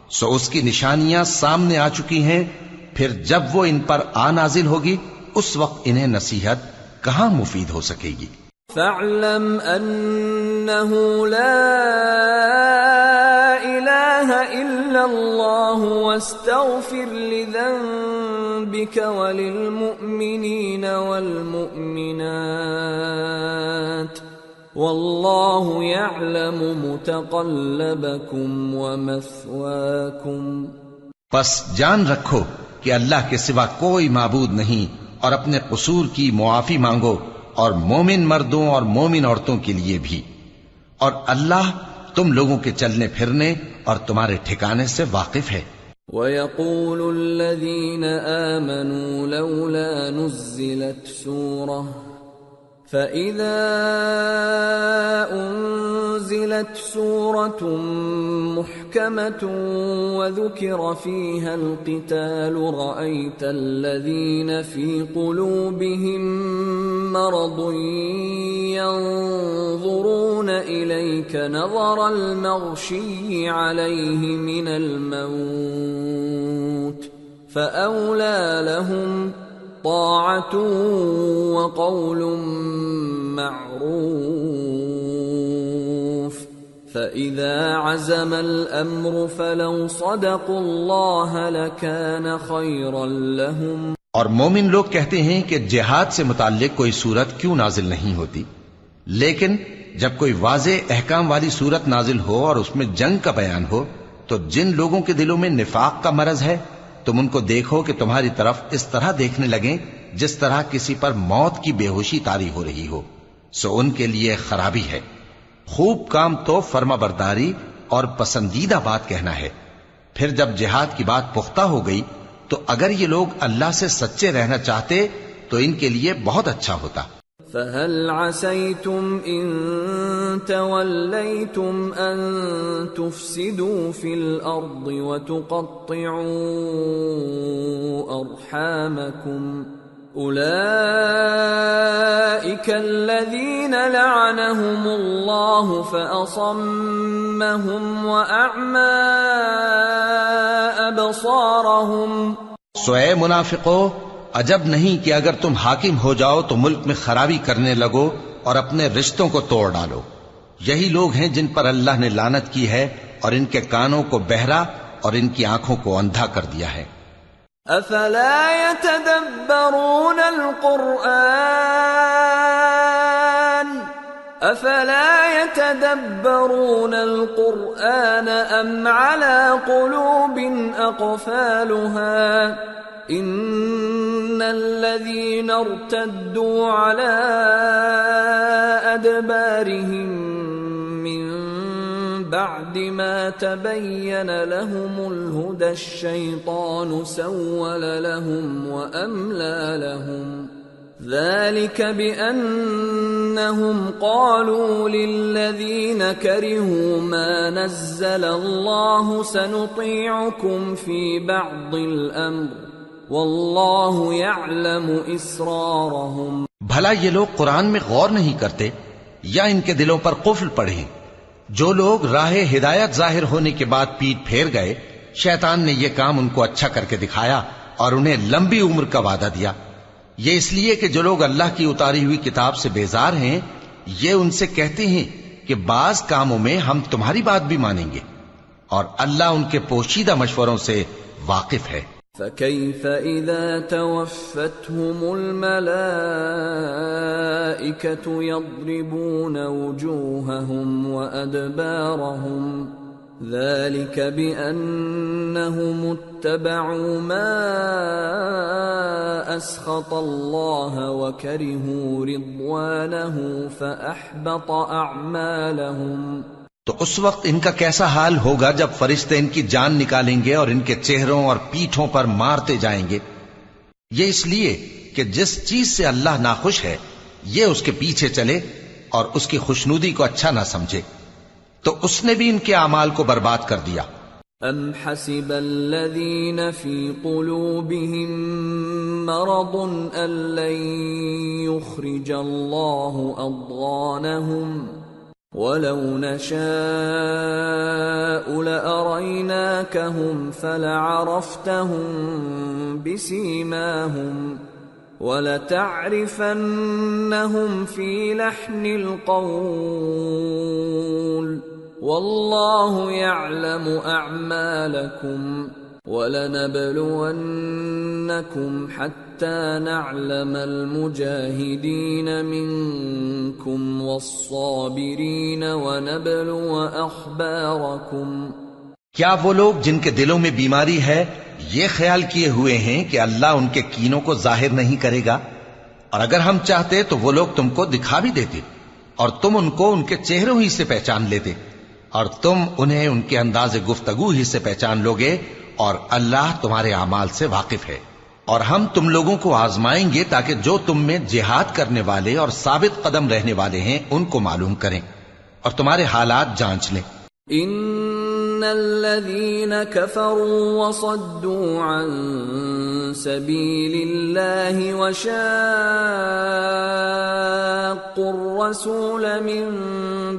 سو اس کی نشانیاں سامنے آ چکی ہیں، پھر جب وہ ان پر آ نازل ہوگی اس وقت انہیں نصیحت کہاں مفید ہو سکے گی۔ فاعلم انه لا اله الا الله واستغفر لذنبك وللمؤمنين والمؤمنات والله يعلم متقلبكم ومثواكم۔ پس جان رکھو کہ اللہ کے سوا کوئی معبود نہیں، اور اپنے قصور کی معافی مانگو، اور مومن مردوں اور مومن عورتوں کے لیے بھی، اور اللہ تم لوگوں کے چلنے پھرنے اور تمہارے ٹھکانے سے واقف ہے۔ وَيَقُولُ الَّذِينَ آمَنُوا لَوْلَا نُزِّلَتْ سُورَةٌ فَإِذَا أُنزِلَتْ سُورَةٌ مُحْكَمَةٌ وَذُكِرَ فِيهَا الْقِتَالُ رَأَيْتَ الَّذِينَ فِي قُلُوبِهِم مَّرَضٌ يَنظُرُونَ إِلَيْكَ نَظَرَ الْمَغْشِيِّ عَلَيْهِ مِنَ الْمَوْتِ فَأَوْلَىٰ لَهُمْ طاعة وقول معروف فإذا عزم الأمر فلو صدقوا الله لكان خيرا لهم۔ اور مومن لوگ کہتے ہیں کہ جہاد سے متعلق کوئی صورت کیوں نازل نہیں ہوتی، لیکن جب کوئی واضح احکام والی صورت نازل ہو اور اس میں جنگ کا بیان ہو تو جن لوگوں کے دلوں میں نفاق کا مرض ہے تم ان کو دیکھو کہ تمہاری طرف اس طرح دیکھنے لگیں جس طرح کسی پر موت کی بے ہوشی طاری ہو رہی ہو، سو ان کے لیے خرابی ہے۔ خوب کام تو فرما برداری اور پسندیدہ بات کہنا ہے۔ پھر جب جہاد کی بات پختہ ہو گئی تو اگر یہ لوگ اللہ سے سچے رہنا چاہتے تو ان کے لیے بہت اچھا ہوتا۔ فَهَلْ عَسَيْتُمْ إِن تَوَلَّيْتُمْ أَن تُفْسِدُوا فِي الْأَرْضِ وَتُقَطِّعُوا أَرْحَامَكُمْ أُولَئِكَ الَّذِينَ لَعَنَهُمُ اللَّهُ فَأَصَمَّهُمْ وَأَعْمَى أَبْصَارَهُمْ۔ سو اے منافقو، عجب نہیں کہ اگر تم حاکم ہو جاؤ تو ملک میں خرابی کرنے لگو اور اپنے رشتوں کو توڑ ڈالو۔ یہی لوگ ہیں جن پر اللہ نے لعنت کی ہے اور ان کے کانوں کو بہرا اور ان کی آنکھوں کو اندھا کر دیا ہے۔ افلا يتدبرون القرآن ام على قلوب اقفالها ان الذين ارتدوا على ادبارهم من بعد ما تبين لهم الهدى الشيطان سول لهم وأملى لهم ذلك بأنهم قالوا للذين كرهوا ما نزل الله سنطيعكم في بعض الأمر والله يعلم إسرارهم۔ بھلا یہ لوگ قرآن میں غور نہیں کرتے یا ان کے دلوں پر قفل پڑے ہیں؟ جو لوگ راہ ہدایت ظاہر ہونے کے بعد پیٹ پھیر گئے، شیطان نے یہ کام ان کو اچھا کر کے دکھایا اور انہیں لمبی عمر کا وعدہ دیا۔ یہ اس لیے کہ جو لوگ اللہ کی اتاری ہوئی کتاب سے بیزار ہیں یہ ان سے کہتے ہیں کہ بعض کاموں میں ہم تمہاری بات بھی مانیں گے، اور اللہ ان کے پوشیدہ مشوروں سے واقف ہے۔ فَكَيْفَ إِذَا تَوَفَّتْهُمُ الْمَلَائِكَةُ يَضْرِبُونَ وُجُوهَهُمْ وَأَدْبَارَهُمْ ذَلِكَ بِأَنَّهُمُ اتَّبَعُوا مَا أَسْخَطَ اللَّهَ وَكَرِهُوا رِضْوَانَهُ فَأَحْبَطَ أَعْمَالَهُمْ۔ تو اس وقت ان کا کیسا حال ہوگا جب فرشتے ان کی جان نکالیں گے اور ان کے چہروں اور پیٹھوں پر مارتے جائیں گے۔ یہ اس لیے کہ جس چیز سے اللہ ناخوش ہے یہ اس کے پیچھے چلے اور اس کی خوشنودی کو اچھا نہ سمجھے، تو اس نے بھی ان کے اعمال کو برباد کر دیا۔ ام حسب الذین فی قلوبہم مرض أن لن يخرج الله أضغانهم ولو نشاء لأريناكهم فلعرفتهم بسيماهم وَلَتَعْرِفَنَّهُمْ فِي لَحْنِ الْقَوْلِ وَاللَّهُ يَعْلَمُ أَعْمَالَكُمْ وَلَنَبْلُوَنَّكُمْ حَتَّى نَعْلَمَ الْمُجَاهِدِينَ مِنكُمْ وَالصَّابِرِينَ وَنَبْلُوَ أَخْبَارَكُمْ۔ کیا وہ لوگ جن کے دلوں میں بیماری ہے یہ خیال کیے ہوئے ہیں کہ اللہ ان کے کینوں کو ظاہر نہیں کرے گا؟ اور اگر ہم چاہتے تو وہ لوگ تم کو دکھا بھی دیتے اور تم ان کو ان کے چہروں ہی سے پہچان لیتے اور تم انہیں ان کے انداز گفتگو ہی سے پہچان لوگے، اور اللہ تمہارے اعمال سے واقف ہے۔ اور ہم تم لوگوں کو آزمائیں گے تاکہ جو تم میں جہاد کرنے والے اور ثابت قدم رہنے والے ہیں ان کو معلوم کریں اور تمہارے حالات جانچ لیں۔ ان الذين كفروا وصدوا عن سبيل الله وشاقوا الرسول من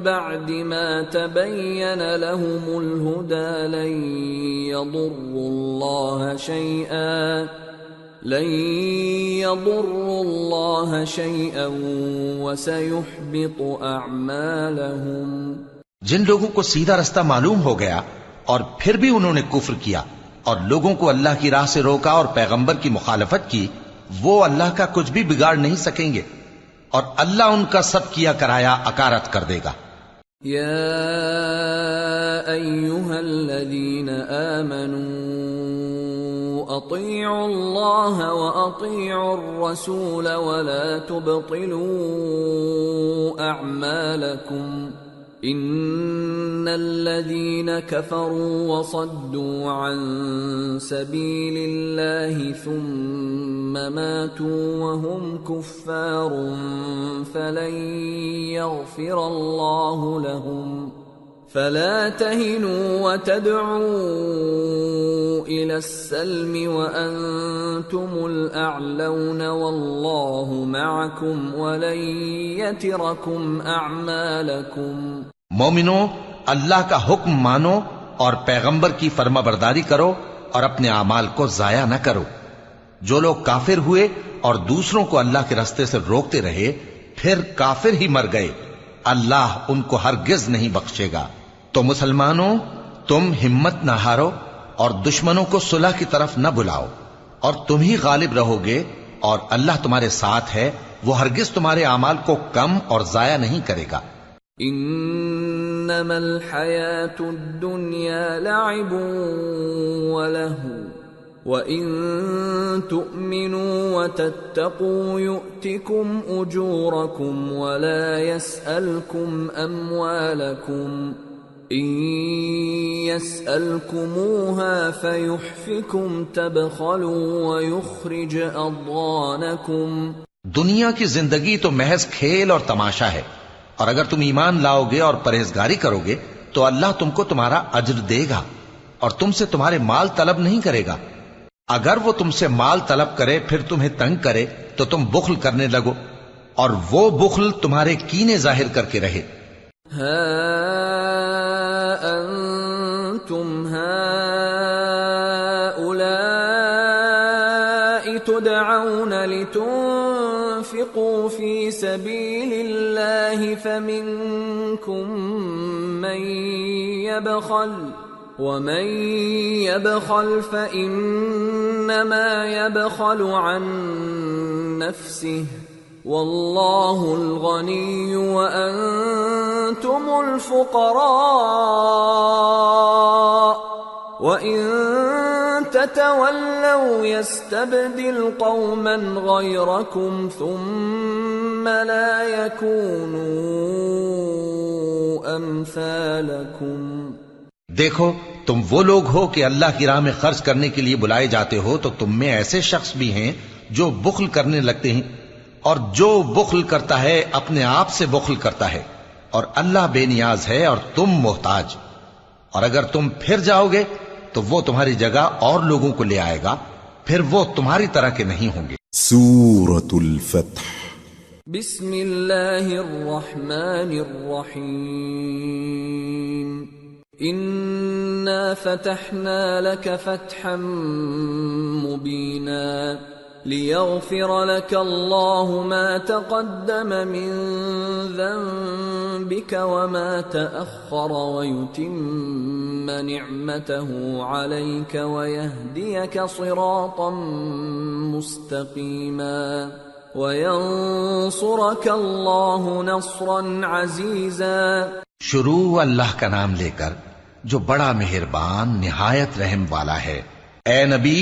بعد ما تبين لهم الهدى لن يضروا الله شيئا وسيحبط اعمالهم۔ جن لوگوں کو سیدھا رستہ معلوم ہو گیا اور پھر بھی انہوں نے کفر کیا اور لوگوں کو اللہ کی راہ سے روکا اور پیغمبر کی مخالفت کی، وہ اللہ کا کچھ بھی بگاڑ نہیں سکیں گے اور اللہ ان کا سب کیا کرایا اکارت کر دے گا۔ یا ایھا الذین آمنوا اطیعوا اللہ واطیعوا الرسول ولا تبطلوا اعمالکم ان الذين كفروا وصدوا عن سبيل الله ثم ماتوا وهم كفار فلن يغفر الله لهم فلا تهنوا وتدعوا الى السلم وانتم الاعلون والله معكم ولن يتركم اعمالكم۔ مومنو، اللہ کا حکم مانو اور پیغمبر کی فرما برداری کرو اور اپنے اعمال کو ضائع نہ کرو۔ جو لوگ کافر ہوئے اور دوسروں کو اللہ کے راستے سے روکتے رہے پھر کافر ہی مر گئے، اللہ ان کو ہرگز نہیں بخشے گا۔ تو مسلمانوں، تم ہمت نہ ہارو اور دشمنوں کو صلح کی طرف نہ بلاؤ، اور تم ہی غالب رہو گے، اور اللہ تمہارے ساتھ ہے، وہ ہرگز تمہارے اعمال کو کم اور ضائع نہیں کرے گا۔ انما الحیاة الدنیا لعب ولہو وَإِن تُؤْمِنُوا وَتَتَّقُوا يُؤْتِكُمْ أُجُورَكُمْ وَلَا يَسْأَلْكُمْ أَمْوَالَكُمْ إِن يَسْأَلْكُمُوهَا فَيُحْفِكُمْ تَبْخَلُوا وَيُخْرِجْ أَضْغَانَكُمْ۔ دنیا کی زندگی تو محض کھیل اور تماشا ہے، اور اگر تم ایمان لاؤ گے اور پرہیزگاری کرو گے تو اللہ تم کو تمہارا اجر دے گا اور تم سے تمہارے مال طلب نہیں کرے گا۔ اگر وہ تم سے مال طلب کرے پھر تمہیں تنگ کرے تو تم بخل کرنے لگو، اور وہ بخل تمہارے کینے ظاہر کر کے رہے۔ ہا انتم ہؤلاء تدعون لتنفقوا في سبيل الله فمنكم من يبخل ومن يبخل فإنما يبخل عن نفسه والله الغني وأنتم الفقراء وإن تتولوا يستبدل قوما غيركم ثم لا يكونوا أمثالكم۔ دیکھو، تم وہ لوگ ہو کہ اللہ کی راہ میں خرچ کرنے کے لیے بلائے جاتے ہو، تو تم میں ایسے شخص بھی ہیں جو بخل کرنے لگتے ہیں، اور جو بخل کرتا ہے اپنے آپ سے بخل کرتا ہے، اور اللہ بے نیاز ہے اور تم محتاج۔ اور اگر تم پھر جاؤ گے تو وہ تمہاری جگہ اور لوگوں کو لے آئے گا، پھر وہ تمہاری طرح کے نہیں ہوں گے۔ سورة الفتح بسم اللہ الرحمن الرحیم انا فتحنا لك فتحا مبینا لیغفر لك الله ما تقدم من ذنبك وما تأخر ويتم نعمته عليك ويهديك صراطا مستقيما وينصرك الله نصرا عزيزا۔ شروع اللہ کا نام لے کر جو بڑا مہربان نہایت رحم والا ہے۔ اے نبی،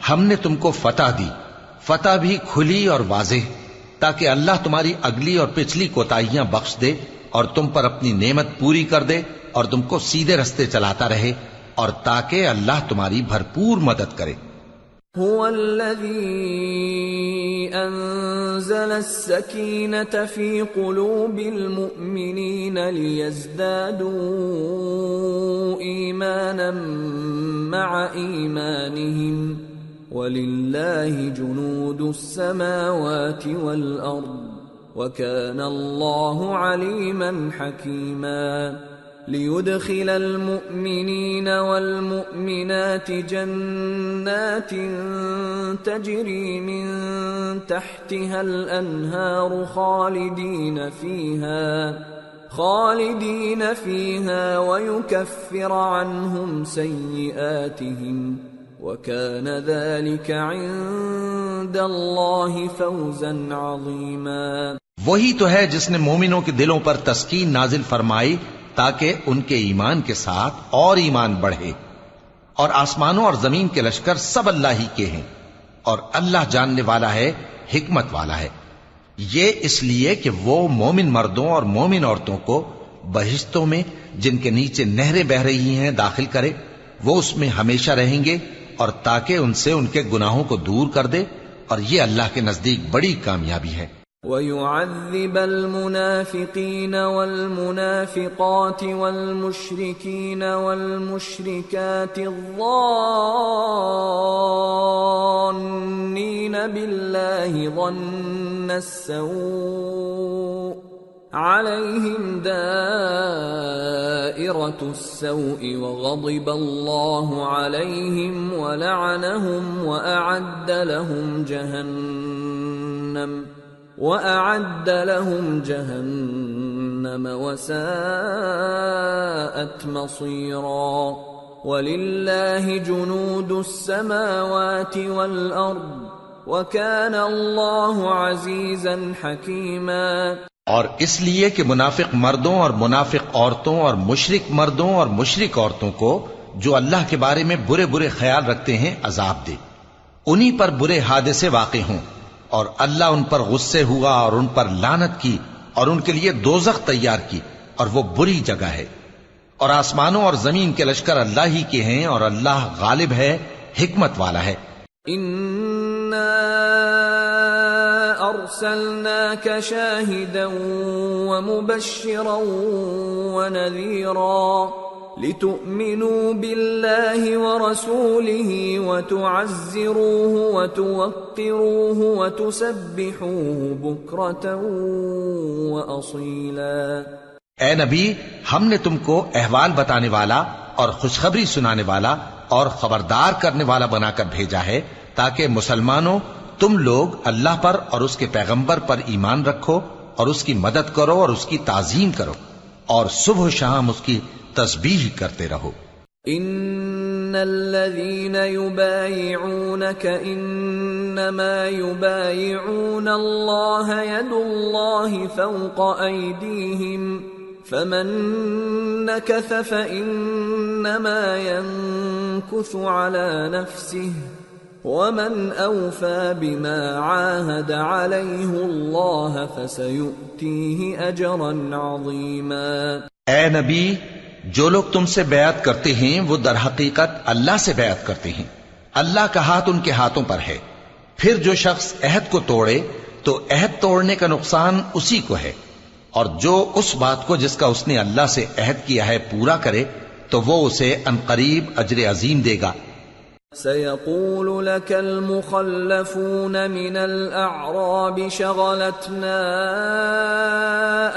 ہم نے تم کو فتح دی، فتح بھی کھلی اور واضح، تاکہ اللہ تمہاری اگلی اور پچھلی کوتاہیاں بخش دے اور تم پر اپنی نعمت پوری کر دے اور تم کو سیدھے رستے چلاتا رہے، اور تاکہ اللہ تمہاری بھرپور مدد کرے۔ هو الذي أنزل السكينة في قلوب المؤمنين ليزدادوا إيمانا مع إيمانهم ولله جنود السماوات والأرض وكان الله عليما حكيما۔ ليدخل المؤمنين والمؤمنات جنات تجري من تحتها الأنهار خالدين فيها ويكفر عنهم سيئاتهم وكان ذلك عند الله فوزا عظيما۔ وہی تو ہے جس نے مومنوں کے دلوں پر تسکین نازل فرمائی تاکہ ان کے ایمان کے ساتھ اور ایمان بڑھے، اور آسمانوں اور زمین کے لشکر سب اللہ ہی کے ہیں، اور اللہ جاننے والا ہے، حکمت والا ہے۔ یہ اس لیے کہ وہ مومن مردوں اور مومن عورتوں کو بہشتوں میں جن کے نیچے نہریں بہہ رہی ہیں داخل کرے، وہ اس میں ہمیشہ رہیں گے، اور تاکہ ان سے ان کے گناہوں کو دور کر دے، اور یہ اللہ کے نزدیک بڑی کامیابی ہے۔ وَيُعَذِّبَ الْمُنَافِقِينَ وَالْمُنَافِقَاتِ وَالْمُشْرِكِينَ وَالْمُشْرِكَاتِ الظَّانِّينَ بِاللَّهِ ظَنَّ السَّوْءِ عَلَيْهِمْ دَائِرَةُ السَّوْءِ وَغَضِبَ اللَّهُ عَلَيْهِمْ وَلَعَنَهُمْ وَأَعَدَّ لَهُمْ جَهَنَّمَ وَسَاءَتْ مَصِيرًا۔ وَلِلَّهِ جُنُودُ السَّمَاوَاتِ وَالْأَرْضِ وَكَانَ اللَّهُ عَزِيزًا حَكِيمًا۔ اور اس لیے کہ منافق مردوں اور منافق عورتوں اور مشرک مردوں اور مشرک عورتوں کو جو اللہ کے بارے میں برے برے خیال رکھتے ہیں عذاب دے، انہی پر برے حادثے واقع ہوں، اور اللہ ان پر غصے ہوا اور ان پر لعنت کی اور ان کے لیے دوزخ تیار کی، اور وہ بری جگہ ہے۔ اور آسمانوں اور زمین کے لشکر اللہ ہی کے ہیں، اور اللہ غالب ہے، حکمت والا ہے۔ اِنَّا أَرْسَلْنَاكَ شَاهِدًا وَمُبَشِّرًا وَنَذِيرًا لِتُؤْمِنُوا بِاللَّهِ وَرَسُولِهِ وَتُعَزِّرُوهُ وَتُوَقِّرُوهُ وَتُسَبِّحُوهُ بُكْرَةً وَأَصِيلًا۔ اے نبی، ہم نے تم کو احوال بتانے والا اور خوشخبری سنانے والا اور خبردار کرنے والا بنا کر بھیجا ہے، تاکہ مسلمانوں تم لوگ اللہ پر اور اس کے پیغمبر پر ایمان رکھو اور اس کی مدد کرو اور اس کی تعظیم کرو، اور صبح و شام اس کی تسبیح کرتے رہو۔ ان الذين يبايعونك انما يبايعون الله يد الله فوق ايديهم فمن نكث فانما ينكث على نفسه ومن اوفى بما عاهد عليه الله فسيؤتيه اجرا عظيما۔ اے نبی، جو لوگ تم سے بیعت کرتے ہیں وہ در حقیقت اللہ سے بیعت کرتے ہیں، اللہ کا ہاتھ ان کے ہاتھوں پر ہے۔ پھر جو شخص عہد کو توڑے تو عہد توڑنے کا نقصان اسی کو ہے، اور جو اس بات کو جس کا اس نے اللہ سے عہد کیا ہے پورا کرے تو وہ اسے عنقریب اجر عظیم دے گا۔ سيقول لك المخلفون من الأعراب شغلتنا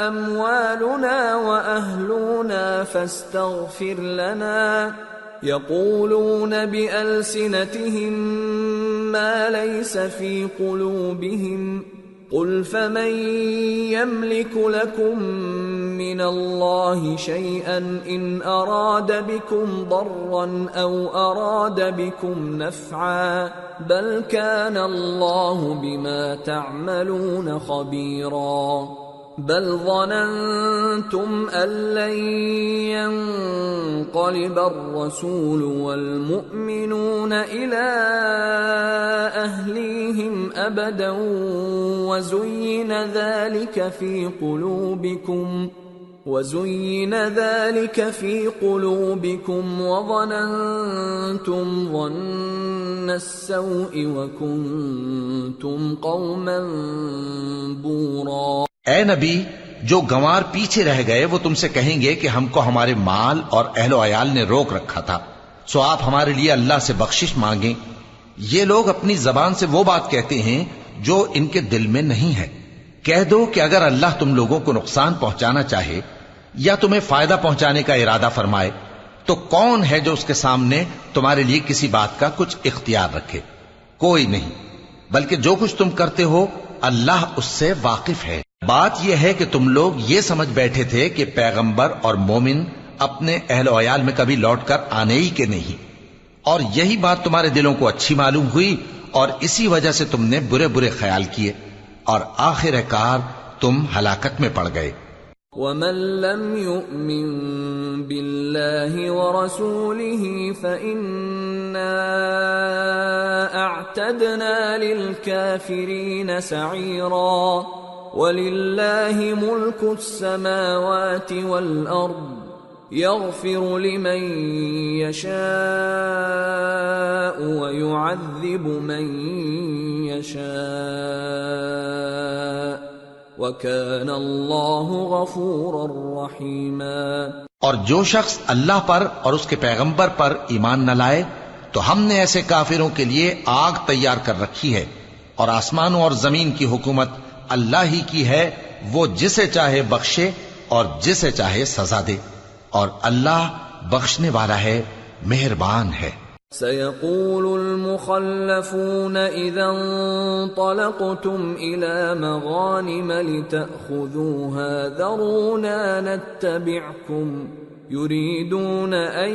أموالنا وأهلنا فاستغفر لنا يقولون بألسنتهم ما ليس في قلوبهم قل فمن يملك لكم من الله شيئا إن أراد بكم ضرا أو أراد بكم نفعا بل كان الله بما تعملون خبيرا بل ظننتم أن لن ينقلب الرسول والمؤمنون إلى أهليهم أبدا وزين ذلك في قلوبكم وظننتم ظن السوء وكنتم قوما بورا. اے نبی، جو گنوار پیچھے رہ گئے وہ تم سے کہیں گے کہ ہم کو ہمارے مال اور اہل و عیال نے روک رکھا تھا، سو آپ ہمارے لیے اللہ سے بخشش مانگیں. یہ لوگ اپنی زبان سے وہ بات کہتے ہیں جو ان کے دل میں نہیں ہے. کہہ دو کہ اگر اللہ تم لوگوں کو نقصان پہنچانا چاہے یا تمہیں فائدہ پہنچانے کا ارادہ فرمائے تو کون ہے جو اس کے سامنے تمہارے لیے کسی بات کا کچھ اختیار رکھے؟ کوئی نہیں، بلکہ جو کچھ تم کرتے ہو اللہ اس سے واقف ہے. بات یہ ہے کہ تم لوگ یہ سمجھ بیٹھے تھے کہ پیغمبر اور مومن اپنے اہل و عیال میں کبھی لوٹ کر آنے ہی کے نہیں، اور یہی بات تمہارے دلوں کو اچھی معلوم ہوئی اور اسی وجہ سے تم نے برے برے خیال کیے اور آخر کار تم ہلاکت میں پڑ گئے. وَمَن لَّمْ يُؤْمِن بِاللَّهِ وَرَسُولِهِ فَإِنَّا أَعْتَدْنَا لِلْكَافِرِينَ سَعِيرًا. وَلِلَّهِ مُلْكُ السَّمَاوَاتِ وَالْأَرْضِ يَغْفِرُ لِمَن يَشَاءُ وَيُعَذِّبُ مَن يَشَاءُ وَكَانَ اللَّهُ غَفُورًا رَّحِيمًا. اور جو شخص اللہ پر اور اس کے پیغمبر پر ایمان نہ لائے تو ہم نے ایسے کافروں کے لیے آگ تیار کر رکھی ہے، اور آسمانوں اور زمین کی حکومت اللہ ہی کی ہے، وہ جسے چاہے بخشے اور جسے چاہے سزا دے، اور اللہ بخشنے والا ہے، مہربان ہے. سيقول المخلفون إذا انطلقتم إلى مغانم لتأخذوها ذرونا نتبعكم يريدون أن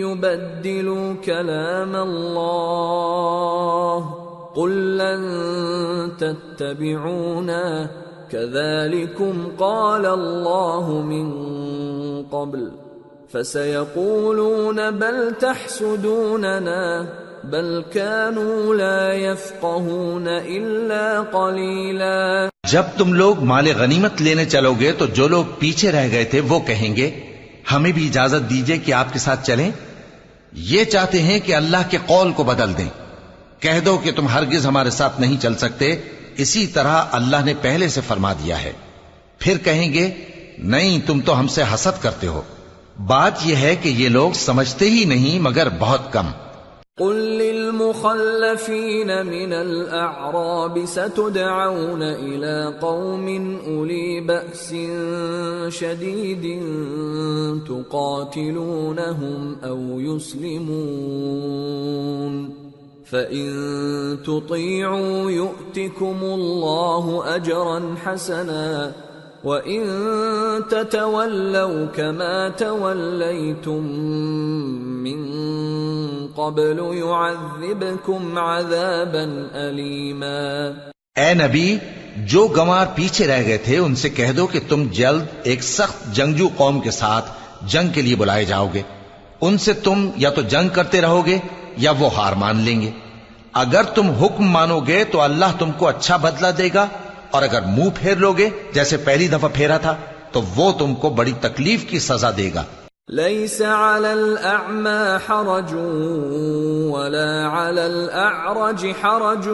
يبدلوا كلام الله قل لن تتبعونا كذلكم قال الله من قبل فسيقولون بل تحسدوننا بل كانوا لا يفقهون إلا قليلا. جب تم لوگ مال غنیمت لینے چلو گے تو جو لوگ پیچھے رہ گئے تھے وہ کہیں گے ہمیں بھی اجازت دیجئے کہ آپ کے ساتھ چلیں. یہ چاہتے ہیں کہ اللہ کے قول کو بدل دیں. کہہ دو کہ تم ہرگز ہمارے ساتھ نہیں چل سکتے، اسی طرح اللہ نے پہلے سے فرما دیا ہے. پھر کہیں گے نہیں، تم تو ہم سے حسد کرتے ہو. بات یہ ہے کہ یہ لوگ سمجھتے ہی نہیں مگر بہت کم. قل للمخلفين من الأعراب ستدعون إلى قوم أولي بأس شديد تقاتلونهم أو يسلمون فإن تطيعوا يؤتكم الله أجرا حسنا وَإِن تَتَوَلَّوْا كَمَا تَوَلَّيْتُم مِّن قَبْلُ يُعَذِّبْكُمْ عَذَابًا أَلِيمًا. اے نبی، جو گنوار پیچھے رہ گئے تھے ان سے کہہ دو کہ تم جلد ایک سخت جنگجو قوم کے ساتھ جنگ کے لیے بلائے جاؤ گے. ان سے تم یا تو جنگ کرتے رہو گے یا وہ ہار مان لیں گے. اگر تم حکم مانو گے تو اللہ تم کو اچھا بدلہ دے گا، اور اگر منہ پھیر لوگے جیسے پہلی دفعہ پھیرا تھا تو وہ تم کو بڑی تکلیف کی سزا دے گا. ليس على الأعمى حرج ولا على الأعرج حرج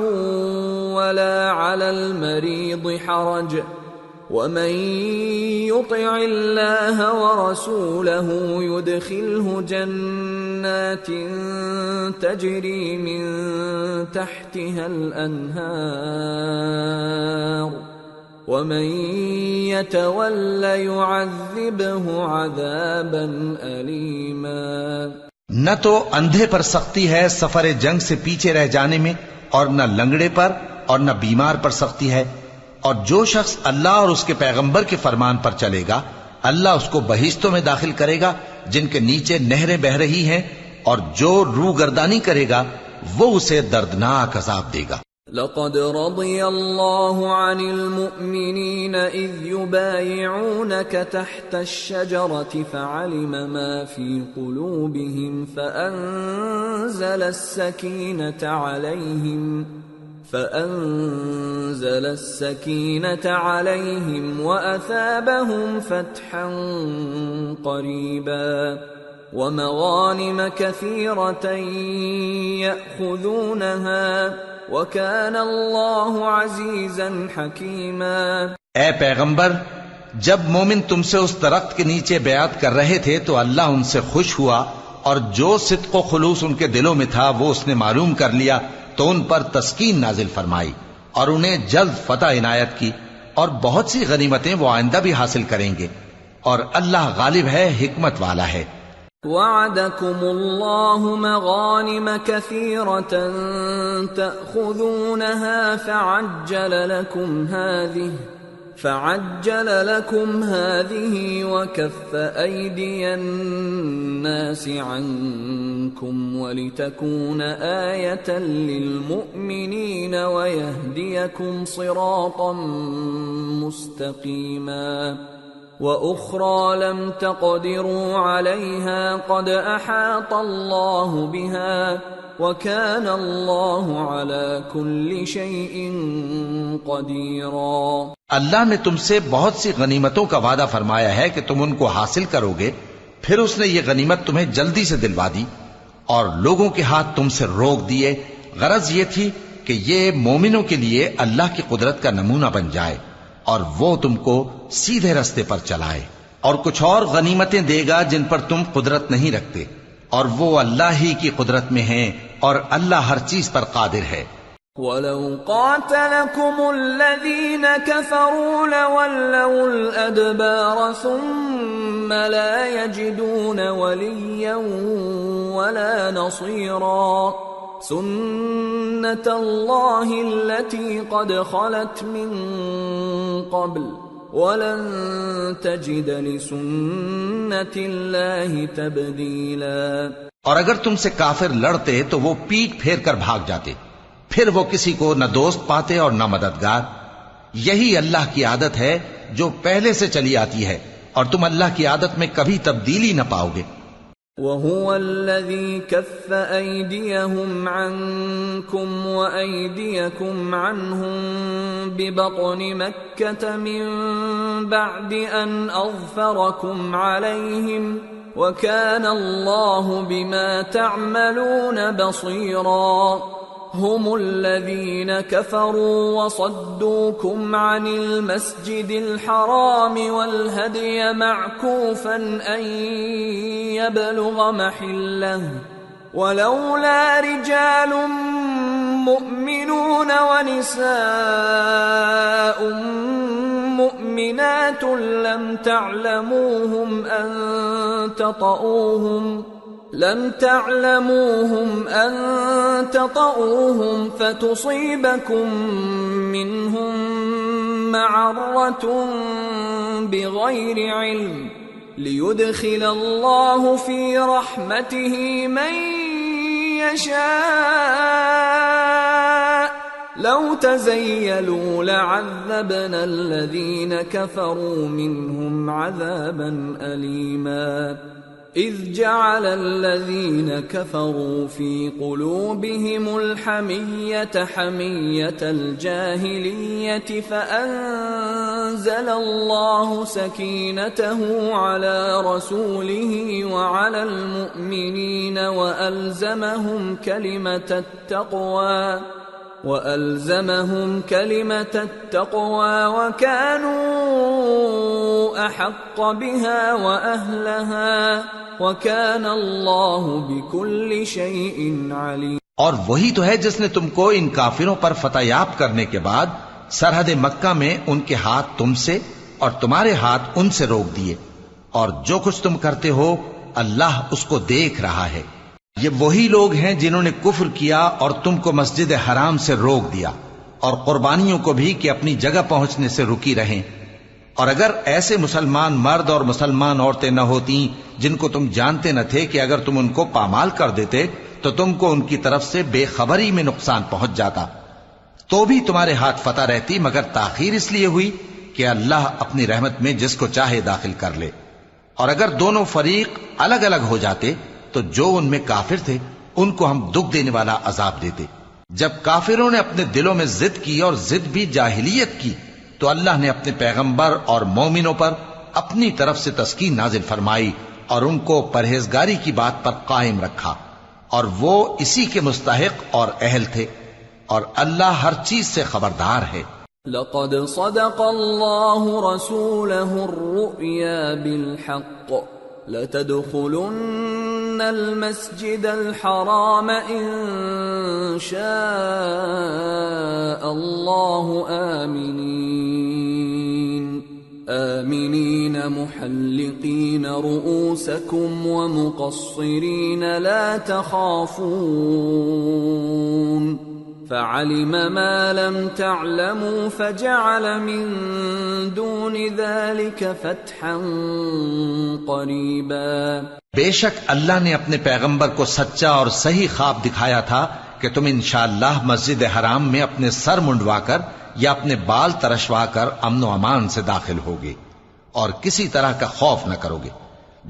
ولا على المريض حرج ومن يطع الله ورسوله يدخله جنات تجري من تحتها الأنهار ومن يتول يعذبه عذابا أليما. نہ تو اندھے پر سختی ہے سفر جنگ سے پیچھے رہ جانے میں، اور نہ لنگڑے پر اور نہ بیمار پر سختی ہے. اور جو شخص اللہ اور اس کے پیغمبر کے فرمان پر چلے گا اللہ اس کو بہشتوں میں داخل کرے گا جن کے نیچے نہریں بہ رہی ہیں، اور جو روگردانی کرے گا وہ اسے دردناک عذاب دے گا. لقد رضي الله عن المؤمنين إذ يبايعونك تحت الشجرة فعلم ما في قلوبهم فأنزل السكينة عليهم وأثابهم فتحا قريبا ومغانم كثيرة يأخذونها وَكَانَ اللَّهُ عَزِيزًا حَكِيمًا. اے پیغمبر، جب مومن تم سے اس درخت کے نیچے بیعت کر رہے تھے تو اللہ ان سے خوش ہوا، اور جو صدق و خلوص ان کے دلوں میں تھا وہ اس نے معلوم کر لیا تو ان پر تسکین نازل فرمائی اور انہیں جلد فتح عنایت کی، اور بہت سی غنیمتیں وہ آئندہ بھی حاصل کریں گے، اور اللہ غالب ہے، حکمت والا ہے. وعدكم الله مغانم كثيرة تأخذونها فعجل لكم هذه وكف أيدي الناس عنكم ولتكون آية للمؤمنين ويهديكم صراطا مستقيما. وأخرى لم تقدروا عليها قد أحاط الله بها وكان الله على كل شيء قديرا. اللہ نے تم سے بہت سی غنیمتوں کا وعدہ فرمایا ہے کہ تم ان کو حاصل کرو گے، پھر اس نے یہ غنیمت تمہیں جلدی سے دلوا دی اور لوگوں کے ہاتھ تم سے روک دیے. غرض یہ تھی کہ یہ مومنوں کے لیے اللہ کی قدرت کا نمونہ بن جائے اور وہ تم کو سیدھے رستے پر چلائے. اور کچھ اور غنیمتیں دے گا جن پر تم قدرت نہیں رکھتے، اور وہ اللہ ہی کی قدرت میں ہیں، اور اللہ ہر چیز پر قادر ہے. وَلَوْ قَاتَلَكُمُ الَّذِينَ كَفَرُوا لَوَلَّوُا الْأَدْبَارَ ثُمَّ لَا يَجِدُونَ وَلِيًّا وَلَا نَصِيرًا. سُنَّةَ اللَّهِ الَّتِي قَدْ خَلَتْ مِن قَبْلُ وَلَن تَجِدَ لِسُنَّةِ اللَّهِ تَبْدِيلًا. اور اگر تم سے کافر لڑتے تو وہ پیٹ پھیر کر بھاگ جاتے، پھر وہ کسی کو نہ دوست پاتے اور نہ مددگار. یہی اللہ کی عادت ہے جو پہلے سے چلی آتی ہے، اور تم اللہ کی عادت میں کبھی تبدیلی نہ پاؤ گے. وَهُوَ الَّذِي كَفَّ أَيْدِيَهُمْ عَنكُمْ وَأَيْدِيَكُمْ عَنْهُمْ بِبَطْنِ مَكَّةَ مِن بَعْدِ أَنْ أَظْفَرَكُمْ عَلَيْهِمْ وَكَانَ اللَّهُ بِمَا تَعْمَلُونَ بَصِيرًا. هم الذين كفروا وصدوكم عن المسجد الحرام والهدي معكوفا أن يبلغ محله ولولا رجال مؤمنون ونساء مؤمنات لم تعلموهم أن تطؤوهم فتصيبكم منهم معرة بغير علم ليدخل الله في رحمته من يشاء. لو تزيلوا لعذبنا الذين كفروا منهم عذابا أليما. إذ جعل الذين كفروا في قلوبهم الحمية حمية الجاهلية فأنزل الله سكينته على رسوله وعلى المؤمنين وألزمهم كلمة التقوى وَأَلْزَمَهُمْ كَلِمَةَ التَّقْوَى وَكَانُوا أَحَقَّ بِهَا وَأَهْلَهَا وَكَانَ اللَّهُ بِكُلِّ شَيْءٍ عَلِيمٌ۔ اور وہی تو ہے جس نے تم کو ان کافروں پر فتح یاب کرنے کے بعد سرحد مکہ میں ان کے ہاتھ تم سے اور تمہارے ہاتھ ان سے روک دیے، اور جو کچھ تم کرتے ہو اللہ اس کو دیکھ رہا ہے۔ یہ وہی لوگ ہیں جنہوں نے کفر کیا اور تم کو مسجد حرام سے روک دیا، اور قربانیوں کو بھی کہ اپنی جگہ پہنچنے سے رکی رہیں۔ اور اگر ایسے مسلمان مرد اور مسلمان عورتیں نہ ہوتی جن کو تم جانتے نہ تھے کہ اگر تم ان کو پامال کر دیتے تو تم کو ان کی طرف سے بے خبری میں نقصان پہنچ جاتا، تو بھی تمہارے ہاتھ فتح رہتی، مگر تاخیر اس لیے ہوئی کہ اللہ اپنی رحمت میں جس کو چاہے داخل کر لے۔ اور اگر دونوں فریق الگ الگ ہو جاتے تو جو ان میں کافر تھے ان کو ہم دکھ دینے والا عذاب دیتے۔ جب کافروں نے اپنے دلوں میں ضد کی، اور ضد بھی جاہلیت کی، تو اللہ نے اپنے پیغمبر اور مومنوں پر اپنی طرف سے تسکین نازل فرمائی اور ان کو پرہیزگاری کی بات پر قائم رکھا، اور وہ اسی کے مستحق اور اہل تھے، اور اللہ ہر چیز سے خبردار ہے۔ لقد صدق الله رسوله الرؤيا بالحق لتدخلن المسجد الحرام إن شاء الله آمنين محلقين رؤوسكم ومقصرين لا تخافون فعلم ما لم تعلموا فجعل من دون ذلك فتحا قریبا۔ بے شک اللہ نے اپنے پیغمبر کو سچا اور صحیح خواب دکھایا تھا کہ تم انشاءاللہ مسجد حرام میں اپنے سر منڈوا کر یا اپنے بال ترشوا کر امن و امان سے داخل ہوگے، اور کسی طرح کا خوف نہ کرو گے۔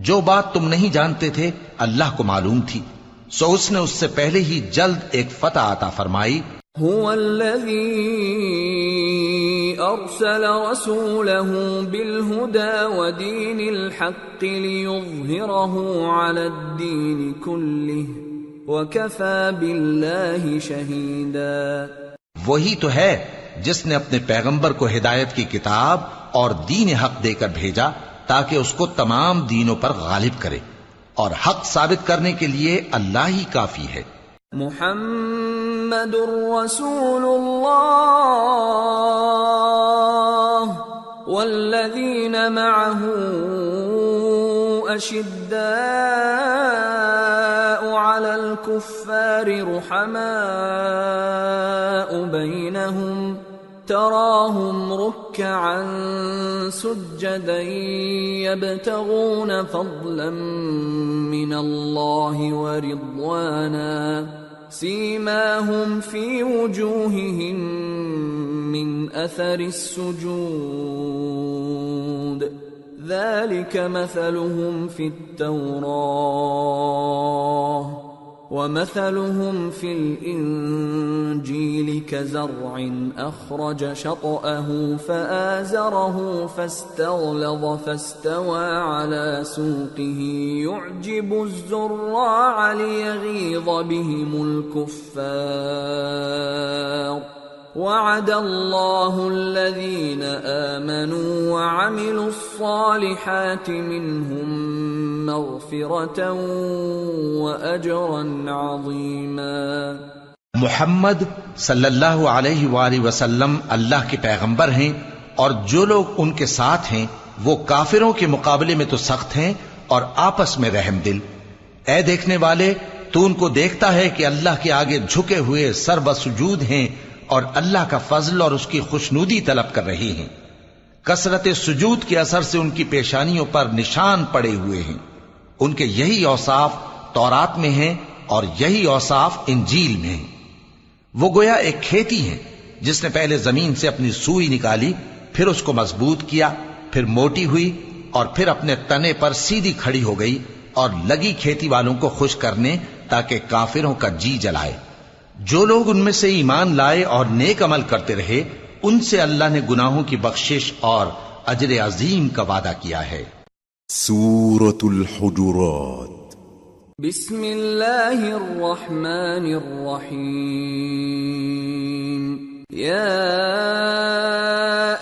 جو بات تم نہیں جانتے تھے اللہ کو معلوم تھی، سو اس نے اس سے پہلے ہی جلد ایک فتح عطا فرمائی۔ هو الذي أرسل رسوله بالهدى ودين الحق ليظهره على الدين كله وكفى بالله شهيدا۔ وہی تو ہے جس نے اپنے پیغمبر کو ہدایت کی کتاب اور دین حق دے کر بھیجا تاکہ اس کو تمام دینوں پر غالب کرے، اور حق ثابت کرنے کے لیے اللہ ہی کافی ہے۔ محمد رسول اللہ والذین معه اشداء علی الکفار رحماء بینہم تراهم ركعا سجدا يبتغون فضلا من الله ورضوانا سيماهم في وجوههم من أثر السجود ذلك مثلهم في التوراة ومثلهم في الإنجيل كزرع أخرج شطأه فآزره فاستغلظ فاستوى على سوقه يعجب الزراع ليغيظ بهم الكفار وعد الله الذين آمنوا وعملوا الصالحات منهم مغفرة وأجرا عظيما۔ محمد صلی اللہ علیہ وآلہ وسلم اللہ کے پیغمبر ہیں، اور جو لوگ ان کے ساتھ ہیں وہ کافروں کے مقابلے میں تو سخت ہیں اور آپس میں رحم دل۔ اے دیکھنے والے، تو ان کو دیکھتا ہے کہ اللہ کے آگے جھکے ہوئے سر بسجود ہیں اور اللہ کا فضل اور اس کی خوشنودی طلب کر رہی ہیں۔ کثرت سجود کے اثر سے ان کی پیشانیوں پر نشان پڑے ہوئے ہیں۔ ان کے یہی اوصاف تورات میں ہیں اور یہی اوصاف انجیل میں ہیں۔ وہ گویا ایک کھیتی ہے جس نے پہلے زمین سے اپنی سوئی نکالی، پھر اس کو مضبوط کیا، پھر موٹی ہوئی، اور پھر اپنے تنے پر سیدھی کھڑی ہو گئی، اور لگی کھیتی والوں کو خوش کرنے تاکہ کافروں کا جی جلائے۔ جو لوگ ان میں سے ایمان لائے اور نیک عمل کرتے رہے ان سے اللہ نے گناہوں کی بخشش اور اجر عظیم کا وعدہ کیا ہے۔ سورة الحجرات بسم اللہ الرحمن الرحیم یا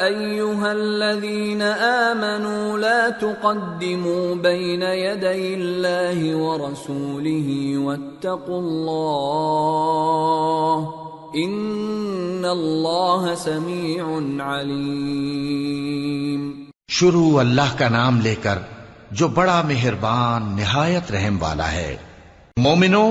ایہا الذین آمنوا لا تقدموا بین یدی اللہ ورسولہ واتقوا اللہ ان اللہ سمیع علیم۔ شروع اللہ کا نام لے کر جو بڑا مہربان نہایت رحم والا ہے۔ مومنو،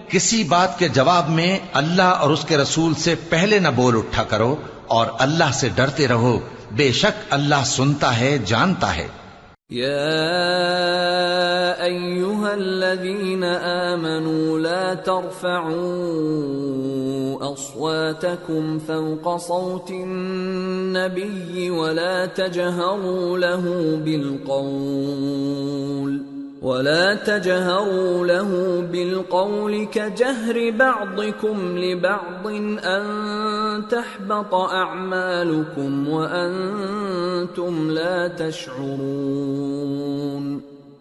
کسی بات کے جواب میں اللہ اور اس کے رسول سے پہلے نہ بول اٹھا کرو اور اللہ سے ڈرتے رہو، بے شک اللہ سنتا ہے، جانتا ہے۔ یا ایہا الذین آمنوا لا ترفعوا اصواتکم فوق صوت النبی ولا تجہروا له بالقول كجهر بعضكم لبعض أن تحبط أعمالكم وأنتم لا تشعرون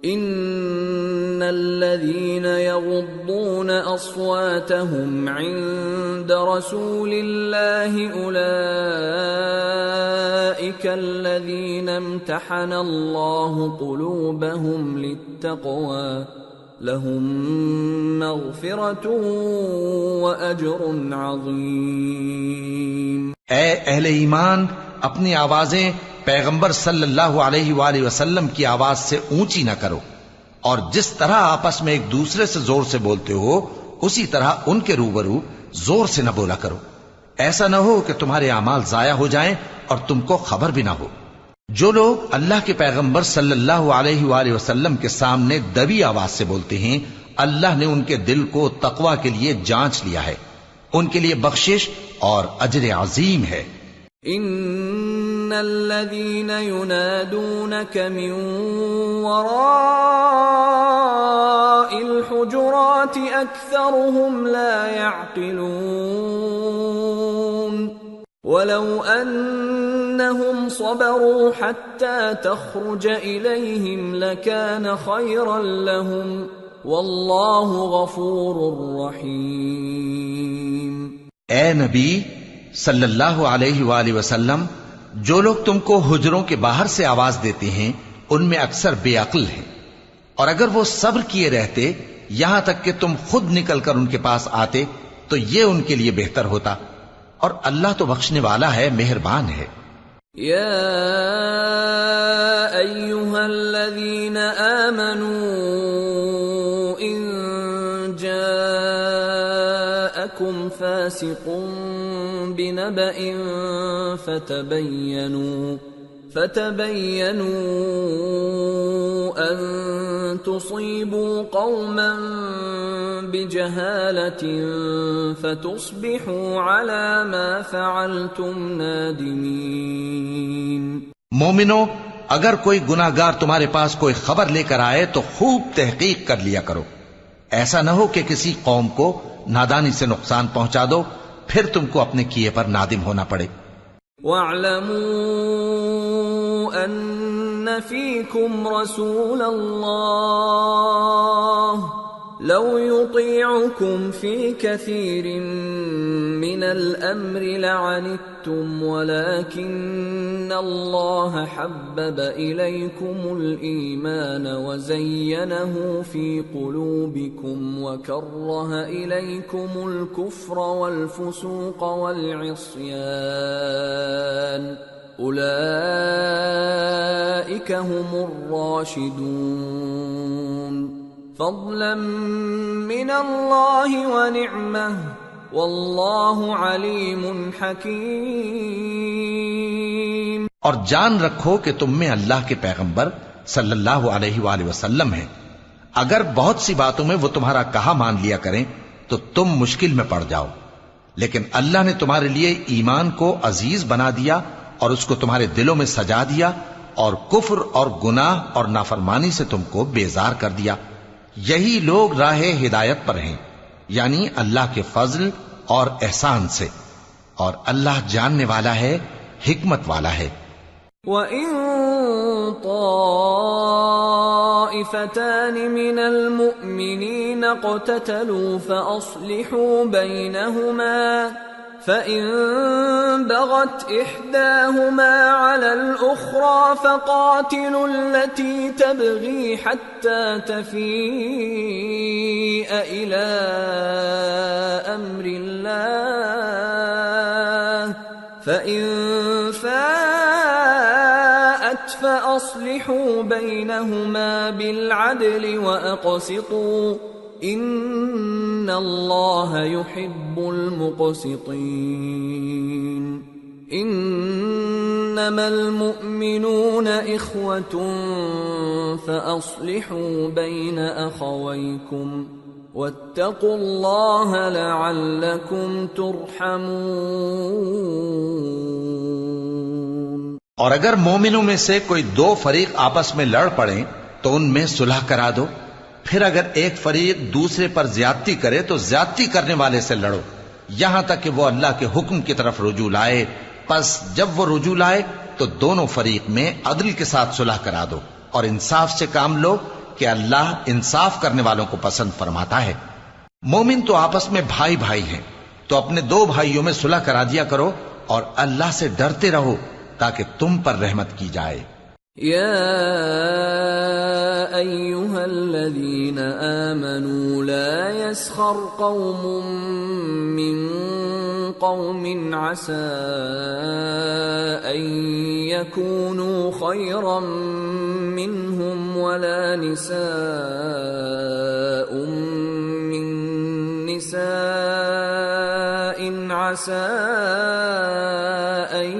إن الذين يغضون أصواتهم عند رسول الله أولئك الذين امتحن الله قلوبهم للتقوى لهم مغفرة وأجر عظيم۔ اے اہل ایمان، اپنی آوازیں پیغمبر صلی اللہ علیہ وآلہ وسلم کی آواز سے اونچی نہ کرو، اور جس طرح آپس میں ایک دوسرے سے زور سے بولتے ہو اسی طرح ان کے روبرو زور سے نہ بولا کرو، ایسا نہ ہو کہ تمہارے اعمال ضائع ہو جائیں اور تم کو خبر بھی نہ ہو۔ جو لوگ اللہ کے پیغمبر صلی اللہ علیہ وآلہ وسلم کے سامنے دبی آواز سے بولتے ہیں، اللہ نے ان کے دل کو تقوی کے لیے جانچ لیا ہے، ان کے لیے بخشش اور اجر عظیم ہے۔ ان الذين ينادونك من وراء الحجرات اكثرهم لا يعقلون ولو انهم صبروا حتى تخرج اليهم لكان خيرا لهم والله غفور رحيم۔ اے نبی صلی اللہ علیہ وآلہ وسلم، جو لوگ تم کو حجروں کے باہر سے آواز دیتے ہیں ان میں اکثر بے عقل ہیں، اور اگر وہ صبر کیے رہتے یہاں تک کہ تم خود نکل کر ان کے پاس آتے تو یہ ان کے لیے بہتر ہوتا، اور اللہ تو بخشنے والا ہے، مہربان ہے۔ یا ایہا الذین آمنوا ان جاءکم فاسق بنبأ فتبينوا أن تصيبوا قوما بجهالة فتصبحوا على ما فعلتم نادمين۔ مومنو، اگر کوئی گناہگار تمہارے پاس کوئی خبر لے کر آئے تو خوب تحقیق کر لیا کرو، ایسا نہ ہو کہ کسی قوم کو نادانی سے نقصان پہنچا دو پھر تم کو اپنے کیے پر نادم ہونا پڑے۔ وَاعْلَمُوا أَنَّ فِيكُمْ رَسُولَ اللَّهِ لَوْ يُطِيعُكُمْ فِي كَثِيرٍ مِّنَ الْأَمْرِ لَعَنِتُّمْ وَلَكِنَّ اللَّهَ حَبَّبَ إِلَيْكُمُ الْإِيمَانَ وَزَيَّنَهُ فِي قُلُوبِكُمْ وَكَرَّهَ إِلَيْكُمُ الْكُفْرَ وَالْفُسُوقَ وَالْعِصْيَانَ أُولَئِكَ هُمُ الرَّاشِدُونَ فضلا من اللہ ونعمہ واللہ علیم حکیم۔ اور جان رکھو کہ تم میں اللہ کے پیغمبر صلی اللہ علیہ وآلہ وسلم ہیں، اگر بہت سی باتوں میں وہ تمہارا کہا مان لیا کریں تو تم مشکل میں پڑ جاؤ، لیکن اللہ نے تمہارے لیے ایمان کو عزیز بنا دیا اور اس کو تمہارے دلوں میں سجا دیا، اور کفر اور گناہ اور نافرمانی سے تم کو بیزار کر دیا۔ یہی لوگ راہ ہدایت پر ہیں، یعنی اللہ کے فضل اور احسان سے، اور اللہ جاننے والا ہے، حکمت والا ہے۔ وَإِن طائفتان من المؤمنين اقتتلوا فأصلحوا بينهما فإن بغت إحداهما على الأخرى فقاتلوا التي تبغي حتى تفيء إلى أمر الله فإن فاءت فأصلحوا بينهما بالعدل وأقسطوا إن الله يحب المقسطين إنما المؤمنون إخوة فأصلحوا بين أخويكم واتقوا الله لعلكم ترحمون۔ اور اگر مومنوں میں سے کوئی دو فریق آپس میں لڑ پڑیں تو ان میں صلح کرا دو، پھر اگر ایک فریق دوسرے پر زیادتی کرے تو زیادتی کرنے والے سے لڑو یہاں تک کہ وہ اللہ کے حکم کی طرف رجوع لائے، پس جب وہ رجوع لائے تو دونوں فریق میں عدل کے ساتھ صلح کرا دو اور انصاف سے کام لو کہ اللہ انصاف کرنے والوں کو پسند فرماتا ہے۔ مومن تو آپس میں بھائی بھائی ہیں، تو اپنے دو بھائیوں میں صلح کرا دیا کرو اور اللہ سے ڈرتے رہو تاکہ تم پر رحمت کی جائے۔ يا أيها الذين آمنوا لا يسخر قوم من قوم عسى أن يكونوا خيرا منهم ولا نساء من نساء عسى أن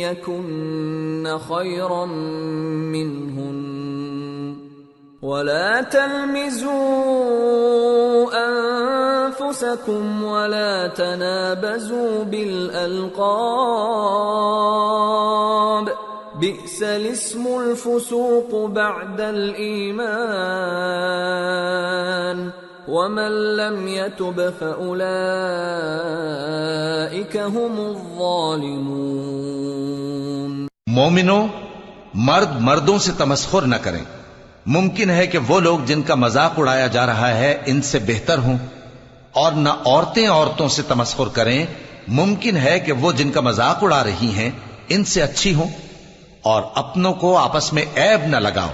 يكن خيرا منهن ولا تلمزوا أنفسكم ولا تنابزوا بالألقاب بئس الاسم الفسوق بعد الإيمان ومن لم يتب فأولئك هم الظالمون۔ مومنوں، مرد مردوں سے تمسخر نہ کریں۔ ممکن ہے کہ وہ لوگ جن کا مذاق اڑایا جا رہا ہے ان سے بہتر ہوں، اور نہ عورتیں عورتوں سے تمسخر کریں۔ ممکن ہے کہ وہ جن کا مذاق اڑا رہی ہیں ان سے اچھی ہوں۔ اور اپنوں کو آپس میں عیب نہ لگاؤ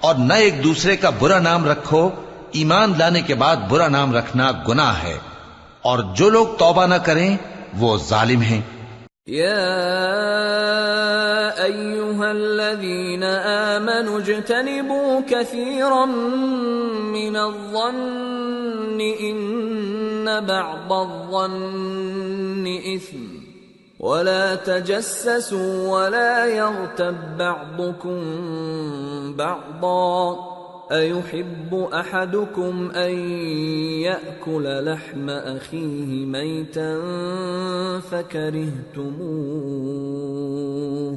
اور نہ ایک دوسرے کا برا نام رکھو۔ ایمان لانے کے بعد برا نام رکھنا گناہ ہے، اور جو لوگ توبہ نہ کریں وہ ظالم ہیں۔ يا أيها الذين آمنوا اجتنبوا كثيرا من الظن إن بعض الظن إثم ولا تجسسوا ولا يغتب بعضكم بعضا أيحب أحدكم أن يأكل لحم أخيه ميتا فكرهتموه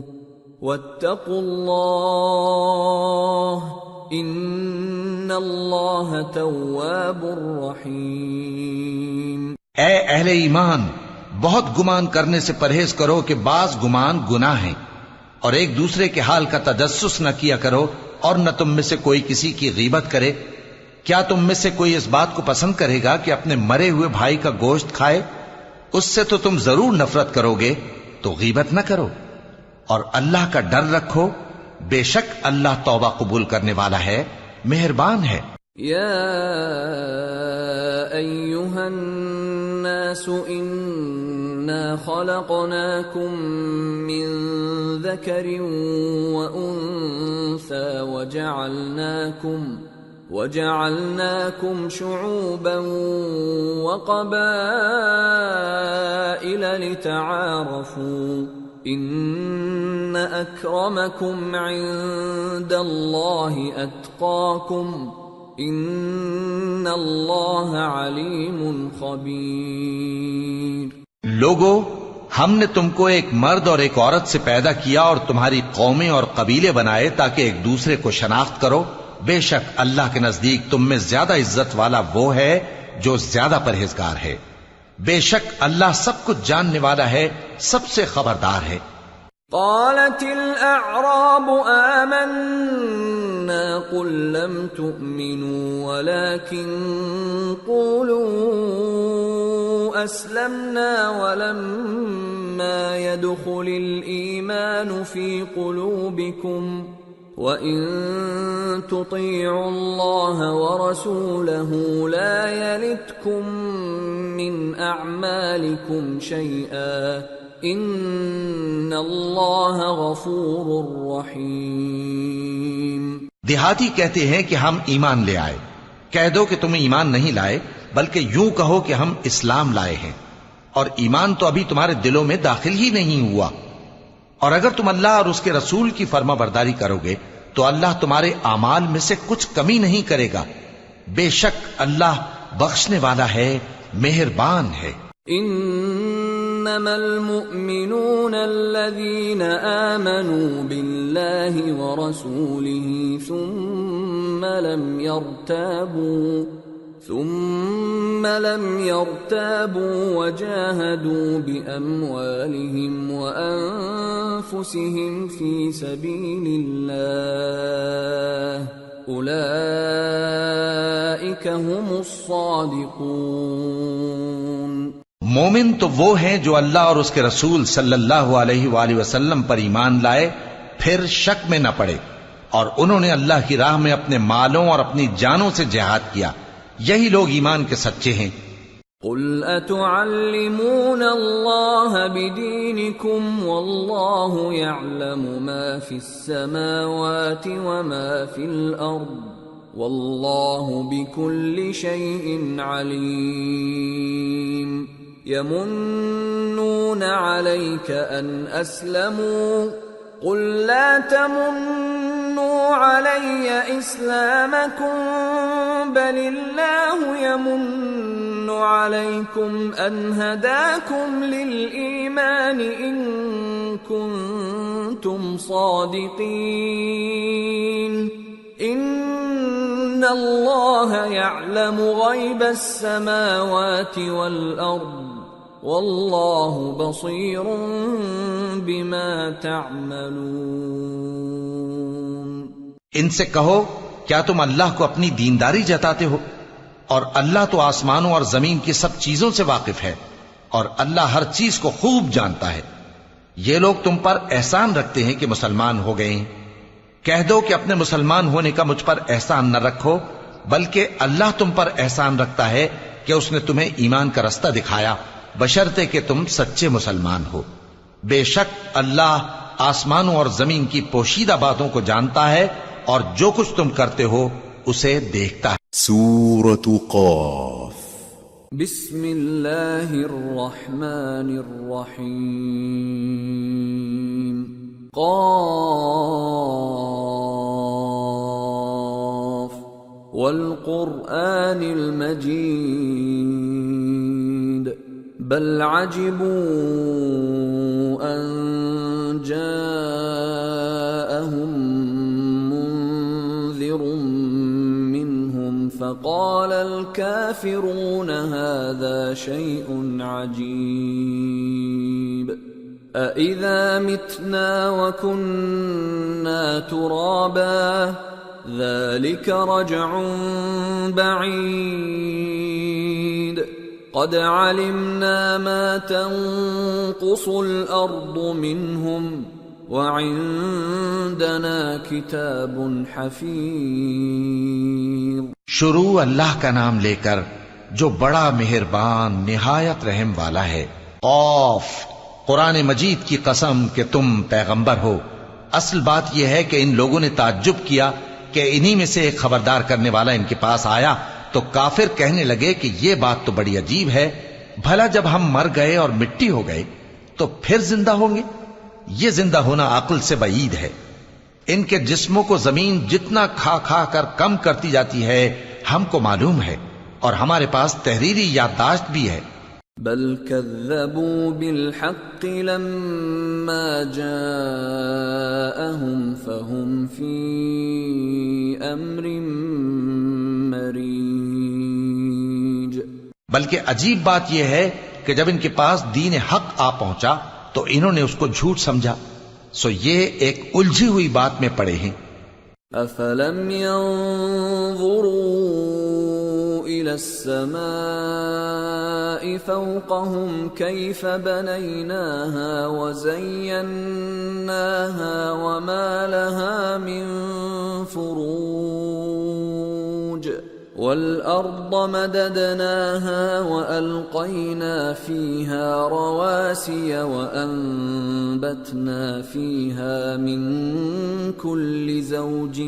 واتقوا الله إن الله تواب رحيم۔ اے اہل ایمان، بہت گمان کرنے سے پرہیز کرو کہ بعض گمان گناہ ہیں، اور ایک دوسرے کے حال کا تجسس نہ کیا کرو، اور نہ تم میں سے کوئی کسی کی غیبت کرے۔ کیا تم میں سے کوئی اس بات کو پسند کرے گا کہ اپنے مرے ہوئے بھائی کا گوشت کھائے؟ اس سے تو تم ضرور نفرت کرو گے، تو غیبت نہ کرو، اور اللہ کا ڈر رکھو، بے شک اللہ توبہ قبول کرنے والا ہے، مہربان ہے۔ یا ایھا الناس انا خلقناکم من ذکر وانثى وجعلناكم شعوبا وقبائل لتعارفوا ان اکرمکم عند اللہ اتقاکم ان اللہ علیم خبیر۔ لوگو، ہم نے تم کو ایک مرد اور ایک عورت سے پیدا کیا اور تمہاری قومیں اور قبیلے بنائے تاکہ ایک دوسرے کو شناخت کرو۔ بے شک اللہ کے نزدیک تم میں زیادہ عزت والا وہ ہے جو زیادہ پرہیزگار ہے۔ بے شک اللہ سب کچھ جاننے والا ہے، سب سے خبردار ہے۔ قالت الأعراب آمنا قل لم تؤمنوا ولكن قولوا أسلمنا ولما يدخل الإيمان في قلوبكم وَإِن تُطِيعُوا اللَّهَ وَرَسُولَهُ لَا يَلِتْكُم مِّنْ أَعْمَالِكُمْ شَيْئًا إِنَّ اللَّهَ غَفُورٌ رَّحِيمٌ۔ دیہاتی کہتے ہیں کہ ہم ایمان لے آئے۔ کہہ دو کہ تم ایمان نہیں لائے بلکہ یوں کہو کہ ہم اسلام لائے ہیں، اور ایمان تو ابھی تمہارے دلوں میں داخل ہی نہیں ہوا۔ اور اگر تم اللہ اور اس کے رسول کی فرما برداری کرو گے تو اللہ تمہارے اعمال میں سے کچھ کمی نہیں کرے گا، بے شک اللہ بخشنے والا ہے، مہربان ہے۔ انما المؤمنون الذين آمنوا بالله ورسوله ثم لم يرتابوا وجاهدوا بأموالهم وأنفسهم في سبيل الله أولئك هم الصادقون۔ مومن تو وہ ہیں جو اللہ اور اس کے رسول صلی اللہ علیہ وآلہ وسلم پر ایمان لائے پھر شک میں نہ پڑے، اور انہوں نے اللہ کی راہ میں اپنے مالوں اور اپنی جانوں سے جہاد کیا، یہی لوگ ایمان کے سچے ہیں۔ قل اتعلمون اللہ بدینکم واللہ یعلم ما فی السماوات وما فی الارض واللہ بکل شیء علیم۔ یمنون علیک ان اسلموا قل لا تمنوا علی اسلامکم بل اللہ یمن علیکم ان ہداکم للایمان ان کنتم صادقین۔ ان اللہ یعلم غیب السماوات والارض واللہ بصیر بما تعملون۔ ان سے کہو کیا تم اللہ کو اپنی دینداری جتاتے ہو؟ اور اللہ تو آسمانوں اور زمین کی سب چیزوں سے واقف ہے، اور اللہ ہر چیز کو خوب جانتا ہے۔ یہ لوگ تم پر احسان رکھتے ہیں کہ مسلمان ہو گئے ہیں۔ کہہ دو کہ اپنے مسلمان ہونے کا مجھ پر احسان نہ رکھو، بلکہ اللہ تم پر احسان رکھتا ہے کہ اس نے تمہیں ایمان کا رستہ دکھایا، بشرطے کہ تم سچے مسلمان ہو۔ بے شک اللہ آسمانوں اور زمین کی پوشیدہ باتوں کو جانتا ہے، اور جو کچھ تم کرتے ہو اسے دیکھتا ہے۔ سورة قاف۔ بسم اللہ الرحمن الرحیم۔ قاف والقرآن المجید بل عجبوا ان جاءهم منذر منهم فقال الكافرون هذا شيء عجيب أإذا متنا وكنا ترابا ذلك رجع بعيد قد علمنا ما تنقص الأرض منهم وعندنا كتاب حفيظ۔ شروع اللہ کا نام لے کر جو بڑا مہربان نہایت رحم والا ہے۔ قاف، قرآن مجید کی قسم کہ تم پیغمبر ہو۔ اصل بات یہ ہے کہ ان لوگوں نے تعجب کیا کہ انہی میں سے ایک خبردار کرنے والا ان کے پاس آیا، تو کافر کہنے لگے کہ یہ بات تو بڑی عجیب ہے، بھلا جب ہم مر گئے اور مٹی ہو گئے تو پھر زندہ ہوں گے؟ یہ زندہ ہونا عقل سے بعید ہے۔ ان کے جسموں کو زمین جتنا کھا کھا کر کم کرتی جاتی ہے ہم کو معلوم ہے، اور ہمارے پاس تحریری یادداشت بھی ہے۔ بل كذبوا بالحق لما جاءهم فهم في امر مريج۔ بلکہ عجیب بات یہ ہے کہ جب ان کے پاس دین حق آ پہنچا تو انہوں نے اس کو جھوٹ سمجھا، سو یہ ایک الجھی ہوئی بات میں پڑے ہیں۔ أفلم ينظروا إلى السماء فوقهم كيف بنيناها وزيناها وما لها من فروج والأرض مددناها وألقينا فيها رواسي وأنبتنا فيها من كل زوج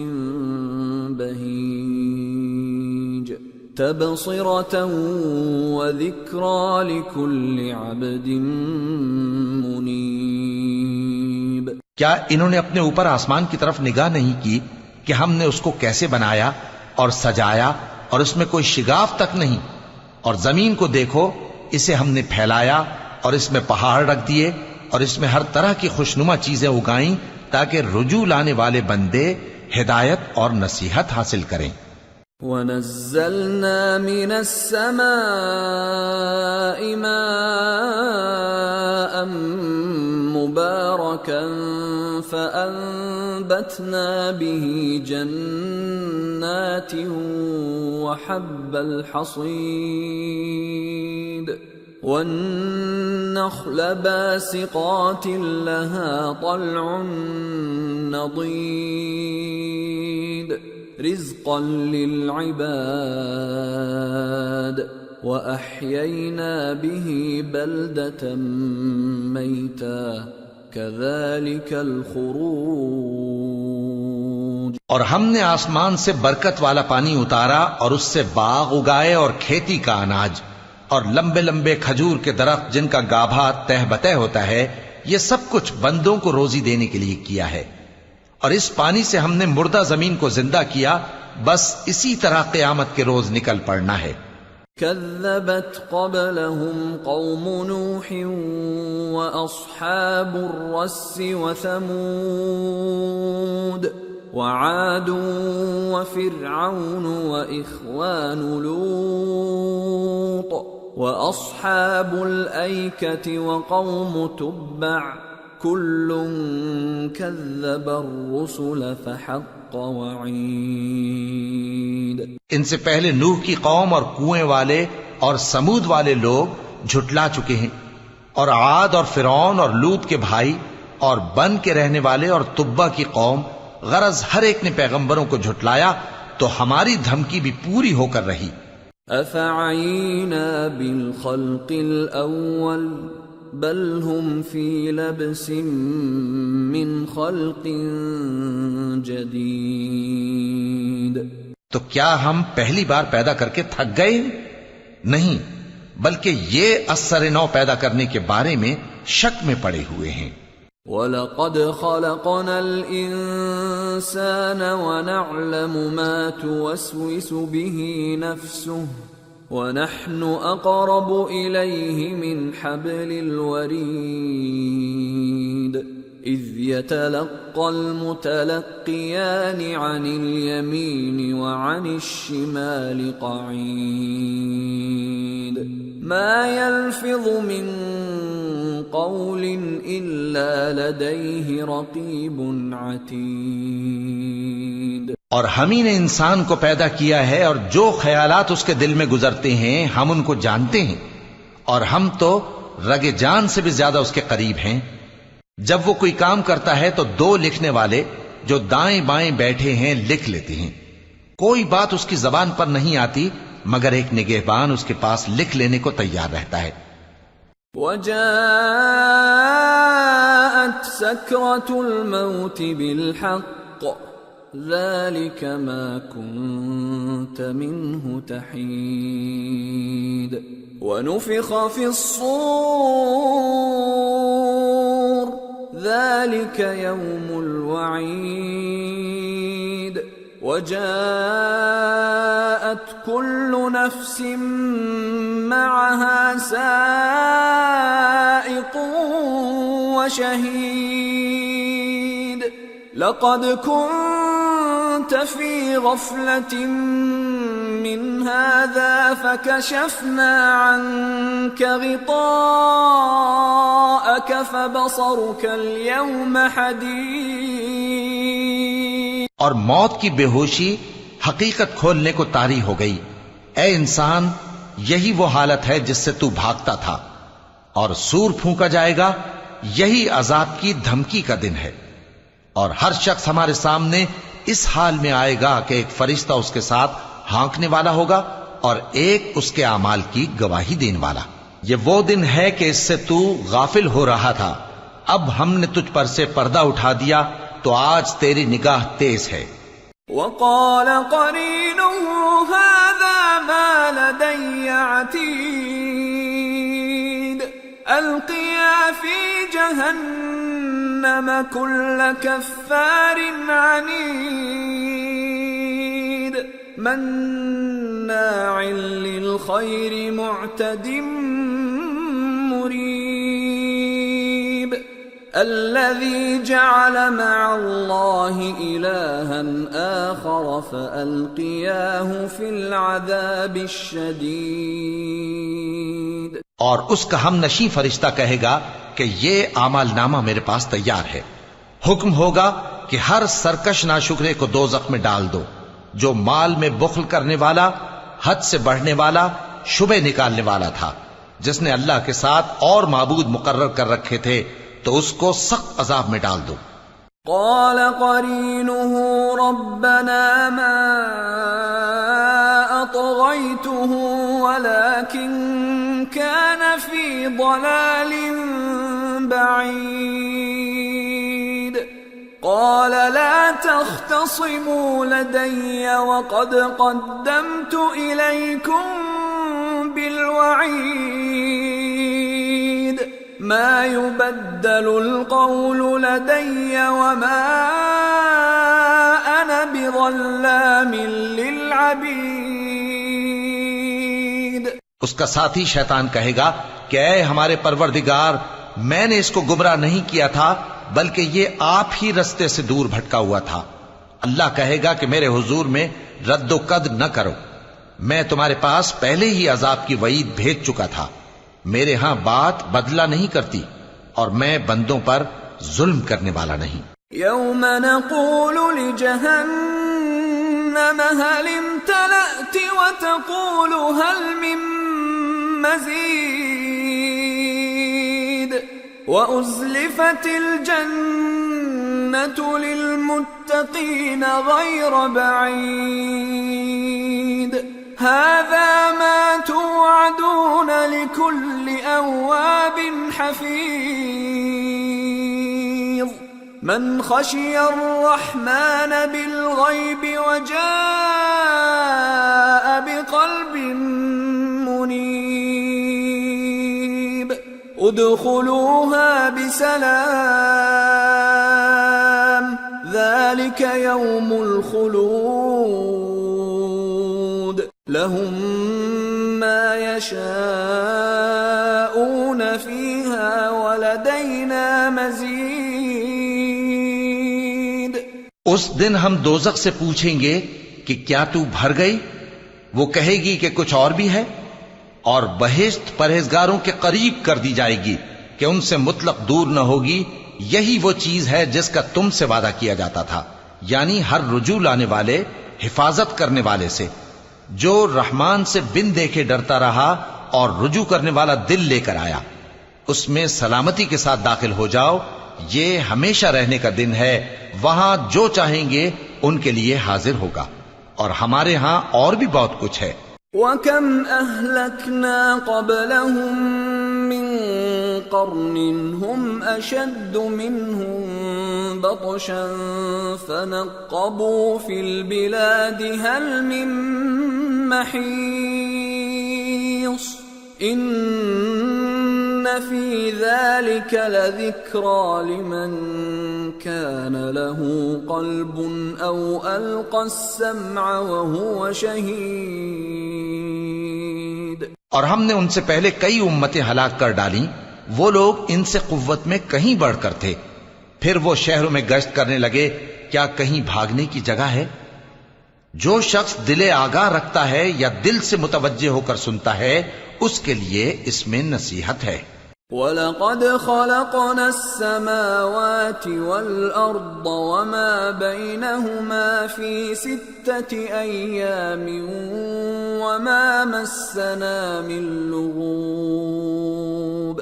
بهيج تبصرة وذكرى لكل عبد منيب۔ کیا انہوں نے اپنے اوپر آسمان کی طرف نگاہ نہیں کی کہ ہم نے اس کو کیسے بنایا اور سجایا اور اس میں کوئی شگاف تک نہیں؟ اور زمین کو دیکھو، اسے ہم نے پھیلایا اور اس میں پہاڑ رکھ دیے اور اس میں ہر طرح کی خوشنما چیزیں اگائیں تاکہ رجوع لانے والے بندے ہدایت اور نصیحت حاصل کریں۔ وَنَزَّلْنَا مِنَ السَّمَاءِ مَاءً مُبَارَكًا فَأَنبَتْنَا بِهِ جَنَّاتٍ وَحَبَّ الْحَصِيدِ وَالنَّخْلَ بَاسِقَاتٍ لَهَا طَلْعٌ نَضِيدٌ رزقا للعباد وأحيينا به بلدة ميتا كذلك الخروج۔ اور ہم نے آسمان سے برکت والا پانی اتارا اور اس سے باغ اگائے اور کھیتی کا اناج اور لمبے لمبے کھجور کے درخت جن کا گابھا تہ بتہ ہوتا ہے، یہ سب کچھ بندوں کو روزی دینے کے لیے کیا ہے۔ اور اس پانی سے ہم نے مردہ زمین کو زندہ کیا، بس اسی طرح قیامت کے روز نکل پڑنا ہے۔ كذبت قبلهم قوم نوح وأصحاب الرس وثمود وعاد وفرعون وإخوان لوط وأصحاب الأيكة وقوم تبع كل كذب الرسل فحق وعید۔ ان سے پہلے نوح کی قوم اور کنویں والے اور سمود والے لوگ جھٹلا چکے ہیں، اور عاد اور فرعون اور لوط کے بھائی اور بن کے رہنے والے اور تبا کی قوم، غرض ہر ایک نے پیغمبروں کو جھٹلایا تو ہماری دھمکی بھی پوری ہو کر رہی۔ افعینا بالخلق الاول بل هم فی لبس من خلق جدید۔ تو کیا ہم پہلی بار پیدا کر کے تھک گئے؟ نہیں، بلکہ یہ اثر نو پیدا کرنے کے بارے میں شک میں پڑے ہوئے ہیں۔ وَلَقَدْ خَلَقْنَا الْإِنسَانَ وَنَعْلَمُ مَا تُوَسْوِسُ بِهِ نَفْسُهُ وَنَحْنُ أَقْرَبُ إِلَيْهِ مِنْ حَبْلِ الْوَرِيدِ إِذْ يَتَلَقَّى الْمُتَلَقِّيَانِ عَنِ الْيَمِينِ وَعَنِ الشِّمَالِ قَعِيدٌ مَا يَلْفِظُ مِنْ قَوْلٍ إِلَّا لَدَيْهِ رَقِيبٌ عَتِيدٌ۔ اور ہم ہی نے انسان کو پیدا کیا ہے، اور جو خیالات اس کے دل میں گزرتے ہیں ہم ان کو جانتے ہیں، اور ہم تو رگ جان سے بھی زیادہ اس کے قریب ہیں۔ جب وہ کوئی کام کرتا ہے تو دو لکھنے والے جو دائیں بائیں بیٹھے ہیں لکھ لیتے ہیں۔ کوئی بات اس کی زبان پر نہیں آتی مگر ایک نگہبان اس کے پاس لکھ لینے کو تیار رہتا ہے۔ وَجَاءَتْ سَكْرَةُ الْمَوْتِ بِالْحَقِّ ذَلِكَ مَا كُنْتَ مِنْهُ تَحِيدُ وَنُفِخَ فِي الصُّورِ ذَلِكَ يَوْمُ الْوَعِيدِ وَجَاءَتْ كُلُّ نَفْسٍ مَعَهَا سَائِقٌ وَشَهِيدٌ لَقَدْ كُنْتَ فِي غَفْلَةٍ مِّنْ هذا فكشفنا عنك غطاءك فبصرك اليوم حديد. اور موت کی بے ہوشی حقیقت کھولنے کو طاری ہو گئی. اے انسان، یہی وہ حالت ہے جس سے تو بھاگتا تھا، اور سور پھونکا جائے گا، یہی عذاب کی دھمکی کا دن ہے. اور ہر شخص ہمارے سامنے اس حال میں آئے گا کہ ایک فرشتہ اس کے ساتھ ہانکنے والا ہوگا اور ایک اس کے اعمال کی گواہی دینے والا. یہ وہ دن ہے کہ اس سے تو غافل ہو رہا تھا، اب ہم نے تجھ پر سے پردہ اٹھا دیا تو آج تیری نگاہ تیز ہے. وقال قرينه هذا ما لدي عتيد. القيا في جهنم كل كفار عنيد مناع للخير معتد مريب. الذي جعل مع الله إلها آخر فألقياه في العذاب الشديد. اور اس کا ہم نشیں فرشتہ کہے گا کہ یہ اعمال نامہ میرے پاس تیار ہے. حکم ہوگا کہ ہر سرکش ناشکرے کو دوزخ میں ڈال دو، جو مال میں بخل کرنے والا، حد سے بڑھنے والا، شبہ نکالنے والا تھا، جس نے اللہ کے ساتھ اور معبود مقرر کر رکھے تھے، تو اس کو سخت عذاب میں ڈال دو. قال قرينه ربنا ما أطغيته ولكن كان في ضلال بعيد. قال لا تختصموا لدي وقد قدمت إليكم بالوعيد. ما يبدل القول لدي وما أنا بظلام للعبيد. اس کا ساتھی شیطان کہے گا کہ اے ہمارے پروردگار، میں نے اس کو گمراہ نہیں کیا تھا، بلکہ یہ آپ ہی رستے سے دور بھٹکا ہوا تھا. اللہ کہے گا کہ میرے حضور میں رد و قد نہ کرو، میں تمہارے پاس پہلے ہی عذاب کی وعید بھیج چکا تھا. میرے ہاں بات بدلہ نہیں کرتی، اور میں بندوں پر ظلم کرنے والا نہیں. يوم نقول لجهنم هل امتلأت وتقول هل من مزيد. وأزلفت الجنة للمتقين غير بعيد. هذا ما توعدون لكل أواب حفيظ. من خشي الرحمن بالغيب وجاء بقلب منيب. ادخلوها بسلام ذلك يوم الخلود. لهم ما يشاءون فيها ولدينا مزيد. اس دن ہم دوزخ سے پوچھیں گے کہ کیا تو بھر گئی؟ وہ کہے گی کہ کچھ اور بھی ہے. اور بہشت پرہیزگاروں کے قریب کر دی جائے گی کہ ان سے مطلق دور نہ ہوگی. یہی وہ چیز ہے جس کا تم سے وعدہ کیا جاتا تھا، یعنی ہر رجوع لانے والے، حفاظت کرنے والے سے. جو رحمان سے بن دیکھے ڈرتا رہا اور رجوع کرنے والا دل لے کر آیا، اس میں سلامتی کے ساتھ داخل ہو جاؤ. یہ ہمیشہ رہنے کا دن ہے، وہاں جو چاہیں گے ان کے لیے حاضر ہوگا. اور ہمارے ہاں اور بھی بہت کچھ ہے. وَكَمْ أَهْلَكْنَا قَبْلَهُمْ مِنْ قَرْنٍ هُمْ أَشَدُّ مِنْهُمْ بَطْشًا فَنَقَّبُوا فِي الْبِلَادِ هَلْ مِنْ مَحِيصٍ. إِنَّ فِي ذَلِكَ لَذِكْرَى لِمَنْ كَانَ لَهُ قَلْبٌ أَوْ أَلْقَى السَّمْعَ وَهُوَ شَهِيدٌ. اور ہم نے ان سے پہلے کئی امتیں ہلاک کر ڈالیں، وہ لوگ ان سے قوت میں کہیں بڑھ کر تھے. پھر وہ شہروں میں گشت کرنے لگے، کیا کہیں بھاگنے کی جگہ ہے؟ جو شخص دل آگاہ رکھتا ہے یا دل سے متوجہ ہو کر سنتا ہے اس کے لیے اس میں نصیحت ہے۔ وَلَقَدْ خَلَقْنَا السَّمَاوَاتِ وَالْأَرْضَ وَمَا بَيْنَهُمَا فِي 6 أَيَّامٍ وَمَا مَسَّنَا مِن لُغُوبٍ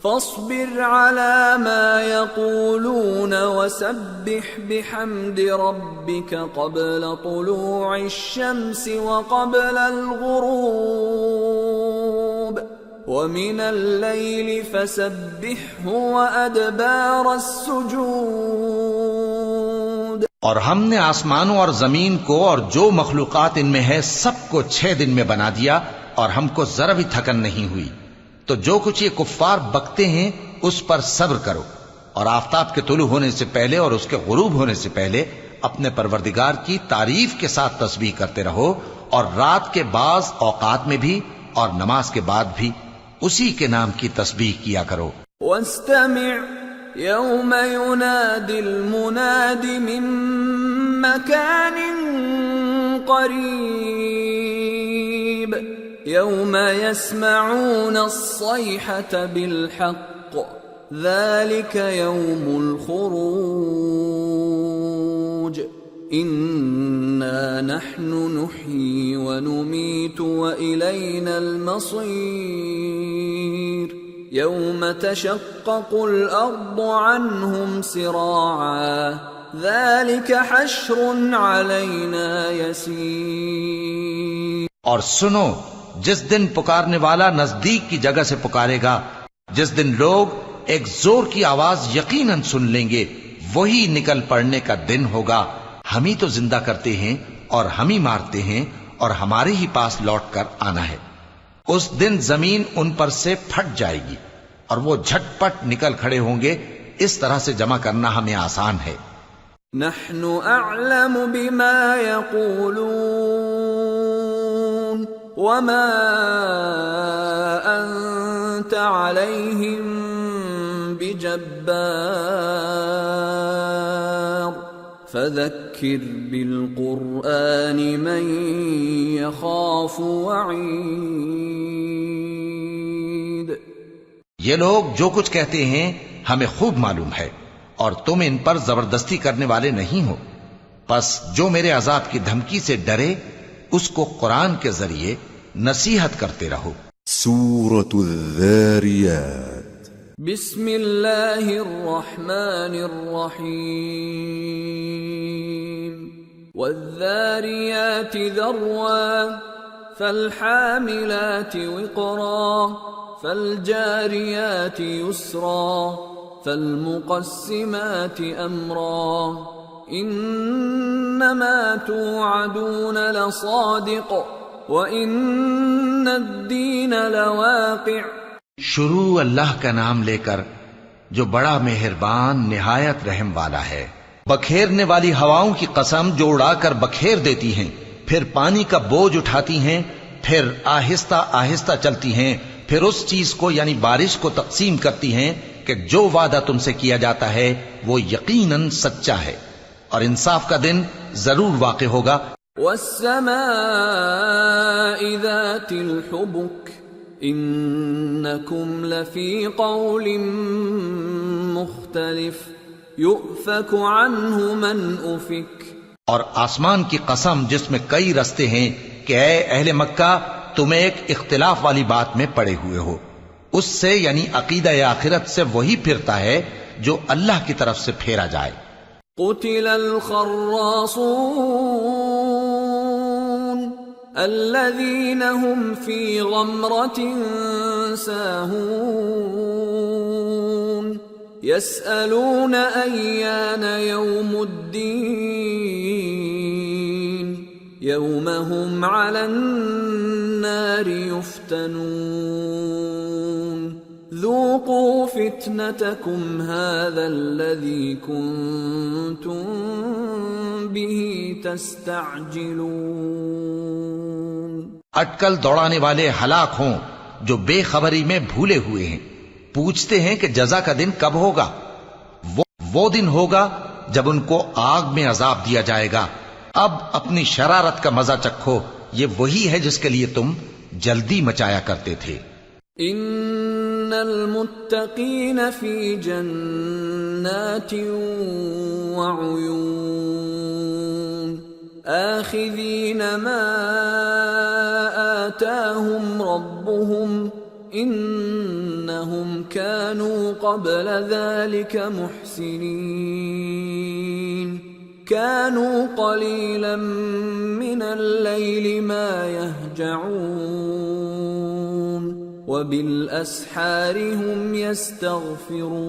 فاصبر على ما يقولون وسبح بحمد ربك قبل طلوع الشمس وقبل الغروب ومن الليل فسبحه وأدبار السجود۔ اور ہم نے آسمانوں اور زمین کو اور جو مخلوقات ان میں ہے سب کو 6 دن میں بنا دیا اور ہم کو ذرا بھی تھکن نہیں ہوئی، تو جو کچھ یہ کفار بکتے ہیں اس پر صبر کرو، اور آفتاب کے طلوع ہونے سے پہلے اور اس کے غروب ہونے سے پہلے اپنے پروردگار کی تعریف کے ساتھ تسبیح کرتے رہو، اور رات کے بعض اوقات میں بھی اور نماز کے بعد بھی اسی کے نام کی تسبیح کیا کرو۔ واستمع يوم ينادي المناد من مكان قريب يوم يسمعون الصيحة بالحق ذلك يوم الخروج إنا نحن نحيي ونميت وإلينا المصير يوم تشقق الأرض عنهم سراعا ذلك حشر علينا يسير۔ اور سنو، جس دن پکارنے والا نزدیک کی جگہ سے پکارے گا، جس دن لوگ ایک زور کی آواز یقیناً سن لیں گے، وہی نکل پڑنے کا دن ہوگا۔ ہم ہی تو زندہ کرتے ہیں اور ہم ہی مارتے ہیں اور ہمارے ہی پاس لوٹ کر آنا ہے۔ اس دن زمین ان پر سے پھٹ جائے گی اور وہ جھٹ پٹ نکل کھڑے ہوں گے۔ اس طرح سے جمع کرنا ہمیں آسان ہے۔ نحن اعلم بما يقولون وما انت عليهم بجبار فذكر بالقرآن من يخاف وعيد۔ یہ لوگ جو کچھ کہتے ہیں ہمیں خوب معلوم ہے، اور تم ان پر زبردستی کرنے والے نہیں ہو، پس جو میرے عذاب کی دھمکی سے ڈرے اس کو قرآن کے ذریعے نصیحت کرتے رہو۔ سورة الذاريات بسم اللہ الرحمن الرحیم والذاریات ذروا فالحاملات وقرا فالجاریات یسرا فالمقسمات امرا انما توعدون لصادق وان الدین لواقع۔ شروع اللہ کا نام لے کر جو بڑا مہربان نہایت رحم والا ہے۔ بکھیرنے والی ہواؤں کی قسم جو اڑا کر بکھیر دیتی ہیں، پھر پانی کا بوجھ اٹھاتی ہیں، پھر آہستہ آہستہ چلتی ہیں، پھر اس چیز کو یعنی بارش کو تقسیم کرتی ہیں کہ جو وعدہ تم سے کیا جاتا ہے وہ یقیناً سچا ہے، اور انصاف کا دن ضرور واقع ہوگا۔ والسماء ذات الحبك انکم لفی قول مختلف یؤفک عنہ من افک۔ اور آسمان کی قسم جس میں کئی رستے ہیں کہ اے اہل مکہ تم ایک اختلاف والی بات میں پڑے ہوئے ہو، اس سے یعنی عقیدہ آخرت سے وہی پھرتا ہے جو اللہ کی طرف سے پھیرا جائے۔ قتل الخراصون الذين هم في غمرة ساهون يسألون أيان يوم الدين يوم هم على النار يفتنون ذوقوا فتنتكم هذا الذي كنتم به تستعجلون۔ اٹکل دوڑانے والے ہلاک ہوں جو بے خبری میں بھولے ہوئے ہیں، پوچھتے ہیں کہ جزا کا دن کب ہوگا۔ وہ دن ہوگا جب ان کو آگ میں عذاب دیا جائے گا، اب اپنی شرارت کا مزہ چکھو، یہ وہی ہے جس کے لیے تم جلدی مچایا کرتے تھے۔ ان المتقین فی جنات وعیون آخذین ما آتاہم ربهم انہم كانوا قبل ذلك محسنین كانوا قلیلا من اللیل ما یہجعون وبالاسحار هم يستغفرون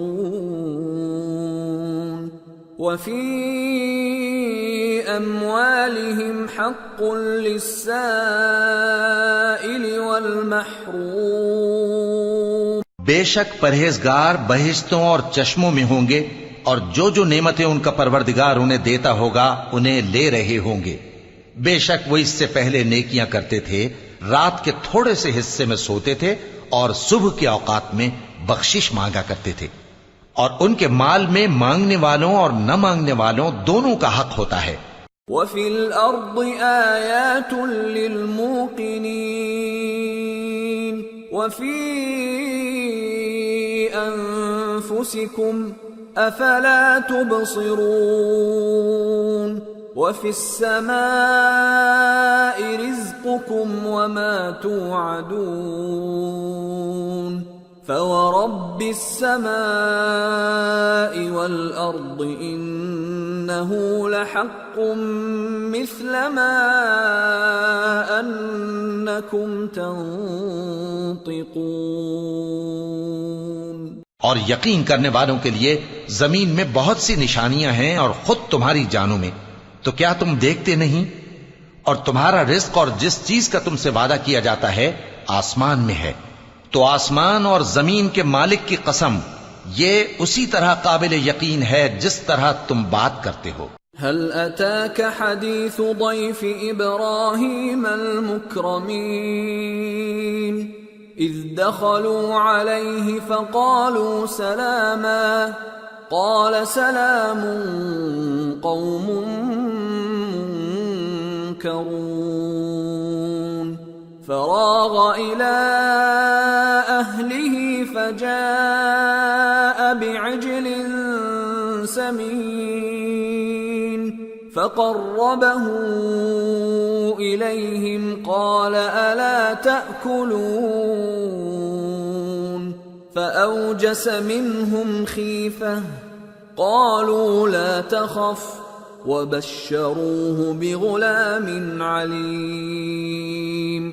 وفي اموالهم حق للسائل والمحروم، بے شک پرہیزگار بہشتوں اور چشموں میں ہوں گے، اور جو جو نعمتیں ان کا پروردگار انہیں دیتا ہوگا انہیں لے رہے ہوں گے۔ بے شک وہ اس سے پہلے نیکیاں کرتے تھے، رات کے تھوڑے سے حصے میں سوتے تھے اور صبح کے اوقات میں بخشش مانگا کرتے تھے، اور ان کے مال میں مانگنے والوں اور نہ مانگنے والوں دونوں کا حق ہوتا ہے۔ وَفِي الْأَرْضِ آيَاتٌ لِّلْمُوقِنِينَ وَفِي أَنفُسِكُمْ أَفَلَا تُبْصِرُونَ وَفِي السَّمَاءِ رِزْقُكُمْ وَمَا تُوعَدُونَ فَوَرَبِّ السَّمَاءِ وَالْأَرْضِ إِنَّهُ لَحَقٌّ مِثْلَ مَا أَنَّكُمْ تَنطِقُونَ۔ اور یقین کرنے والوں کے لیے زمین میں بہت سی نشانیاں ہیں اور خود تمہاری جانوں میں، تو کیا تم دیکھتے نہیں؟ اور تمہارا رزق اور جس چیز کا تم سے وعدہ کیا جاتا ہے آسمان میں ہے، تو آسمان اور زمین کے مالک کی قسم یہ اسی طرح قابل یقین ہے جس طرح تم بات کرتے ہو۔ هل أتاك حديث ضيف إبراهيم المكرمين إذ دخلوا عليه فقالوا سلاما قال سلام قوم منكرون فراغ إلى أهله فجاء بعجل سمين فقربه إليهم قال ألا تأكلون فأوجس منهم خيفة قالوا لا تخف وبشروه بغلام عليم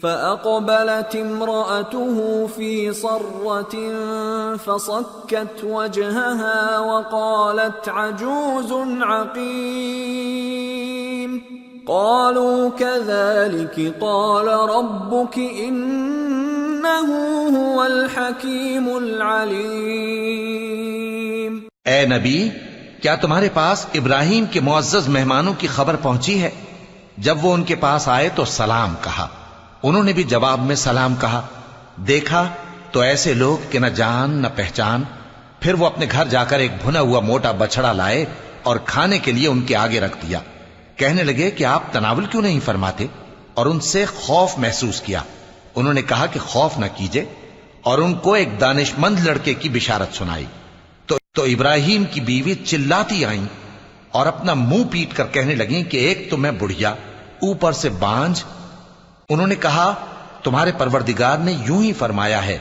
فأقبلت امرأته في صرة فصكت وجهها وقالت عجوز عقيم قالوا كذلك قال ربك إنه هو الحكيم العليم۔ اے نبی، کیا تمہارے پاس ابراہیم کے معزز مہمانوں کی خبر پہنچی ہے؟ جب وہ ان کے پاس آئے تو سلام کہا، انہوں نے بھی جواب میں سلام کہا۔ دیکھا تو ایسے لوگ کہ نہ جان نہ پہچان۔ پھر وہ اپنے گھر جا کر ایک بھنا ہوا موٹا بچڑا لائے اور کھانے کے لیے ان کے آگے رکھ دیا۔ کہنے لگے کہ آپ تناول کیوں نہیں فرماتے؟ اور ان سے خوف محسوس کیا۔ انہوں نے کہا کہ خوف نہ کیجے، اور ان کو ایک دانش مند لڑکے کی بشارت سنائی۔ تو ابراہیم کی بیوی چلاتی آئیں اور اپنا منہ پیٹ کر کہنے لگیں کہ ایک تو میں بڑھیا، اوپر سے بانجھ۔ انہوں نے کہا تمہارے پروردگار نے یوں ہی فرمایا ہے،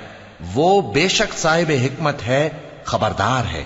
وہ بے شک صاحب حکمت ہے، خبردار ہے۔